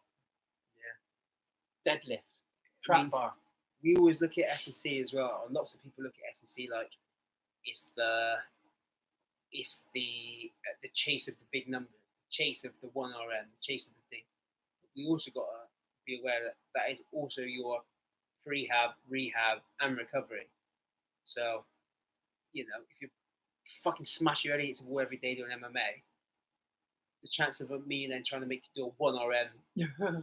[SPEAKER 1] Yeah. Deadlift, trap bar.
[SPEAKER 2] We always look at S&C as well. Lots of people look at S&C like it's the chase of the big numbers, the chase of the 1RM, the chase of the thing. We also got to be aware that is also your prehab, rehab, and recovery. So, if you fucking smash your head against the wall every day doing MMA, the chance of me then trying to make you do a 1RM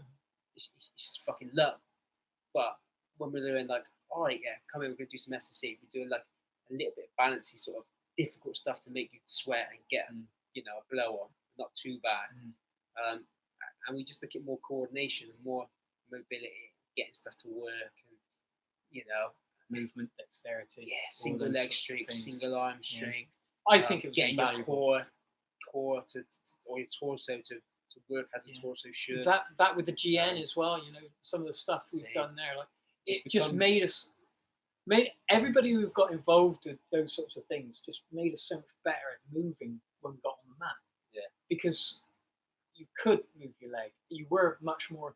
[SPEAKER 2] is fucking low. But when we're doing all right, come in, we're going to do some S&C. We're doing a little bit of balancey sort of difficult stuff to make you sweat and get a blow on, not too bad. And we just look at more coordination and more mobility, getting stuff to work, and
[SPEAKER 1] movement, dexterity.
[SPEAKER 2] Yeah, single leg strength, single arm strength.
[SPEAKER 1] I think it was
[SPEAKER 2] getting
[SPEAKER 1] invaluable.
[SPEAKER 2] Your core to or your torso to work as a torso should.
[SPEAKER 1] That with the GN as well. Some of the stuff we've done there, it just made everybody who got involved with those sorts of things just made us so much better at moving when we got on the mat. Yeah. Because you could move your leg. You were much more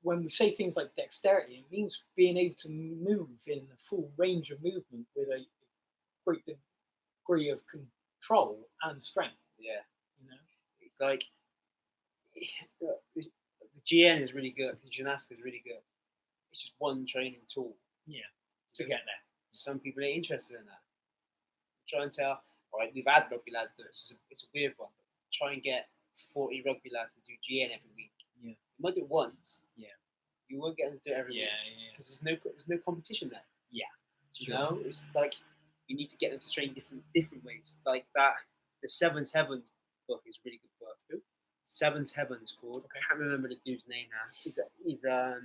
[SPEAKER 1] when we say things like dexterity, it means being able to move in the full range of movement with a great degree of control and strength.
[SPEAKER 2] Yeah.
[SPEAKER 1] You know,
[SPEAKER 2] it's like the GN is really good. The gymnastics is really good. It's just one training tool.
[SPEAKER 1] Yeah. To get there.
[SPEAKER 2] Some people are interested in that. Try and tell. All right, we've had rugby lads do it. So it's a weird one. Try and get 40 rugby lads to do GN every week.
[SPEAKER 1] Yeah.
[SPEAKER 2] You might do it once.
[SPEAKER 1] Yeah.
[SPEAKER 2] You won't get them to do it every week. Because there's no competition there.
[SPEAKER 1] Yeah.
[SPEAKER 2] Do you know? It's like you need to get them to train different ways. Like that. The Seven's Heaven book is a really good book. Seven's Heaven is called. I can't remember the dude's name now. He's a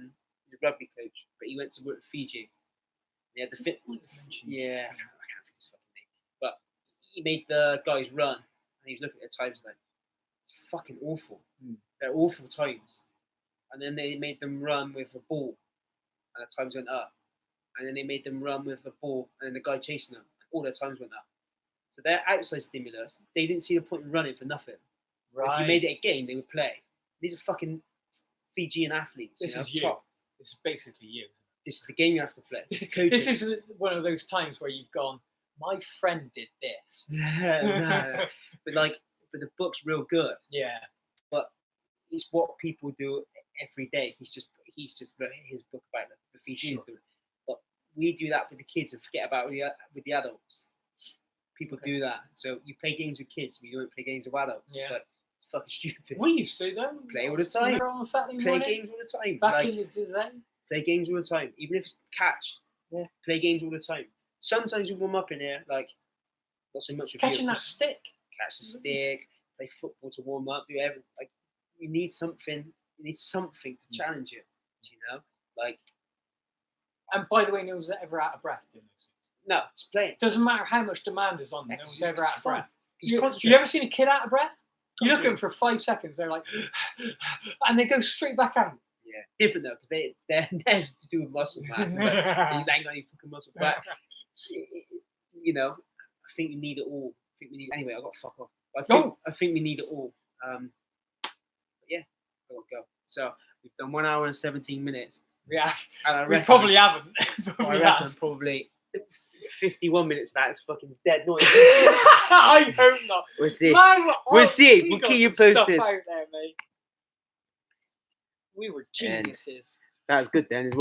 [SPEAKER 2] rugby coach, but he went to work at Fiji. Yeah, I can't think of his fucking name. But he made the guys run, and he was looking at the times like, it's fucking awful. They're awful times. And then they made them run with a ball, and the times went up. And then they made them run with a ball, and then the guy chasing them, and all their times went up. So they're outside stimulus. They didn't see the point in running for nothing. Right. If you made it a game, they would play. These are fucking Fijian athletes.
[SPEAKER 1] This is you. This is basically you.
[SPEAKER 2] This is the game you have to play.
[SPEAKER 1] This is one of those times where you've gone, my friend did this.
[SPEAKER 2] No. But the book's real good.
[SPEAKER 1] Yeah.
[SPEAKER 2] But it's what people do every day. He's just wrote his book about the Fijians. Sure. But we do that with the kids and forget about it with the adults. People do that. So you play games with kids, but you don't play games with adults.
[SPEAKER 1] Yeah.
[SPEAKER 2] It's fucking stupid.
[SPEAKER 1] We used to though.
[SPEAKER 2] Play all the time.
[SPEAKER 1] On Saturday
[SPEAKER 2] play games all the time.
[SPEAKER 1] Back in the day.
[SPEAKER 2] Play games all the time. Even if it's catch. Yeah. Play games all the time. Sometimes we warm up in here, like not so much.
[SPEAKER 1] Catching that stick.
[SPEAKER 2] Catch the stick. Play football to warm up. Do everything. Like you need something. You need something to challenge you. You know, like.
[SPEAKER 1] And by the way, no one's ever out of breath doing this.
[SPEAKER 2] No, it's playing.
[SPEAKER 1] Doesn't matter how much demand is on them. No one's ever out of breath. You ever seen a kid out of breath? You look at them for 5 seconds, they're like, and they go straight back out.
[SPEAKER 2] Yeah, different though, because they're just to do with muscle mass. They ain't got any fucking muscle back. You know, I think we need it all. Anyway, I got to fuck off. I think we need it all. But yeah, I got to go. So we've done 1 hour and 17 minutes.
[SPEAKER 1] Yeah,
[SPEAKER 2] and
[SPEAKER 1] we probably haven't.
[SPEAKER 2] I reckon probably 51 minutes of that is fucking dead noise.
[SPEAKER 1] I hope not.
[SPEAKER 2] We'll see. We'll see. We'll keep you posted.
[SPEAKER 1] Stuff out there, mate. We were geniuses.
[SPEAKER 2] And that was good then as well.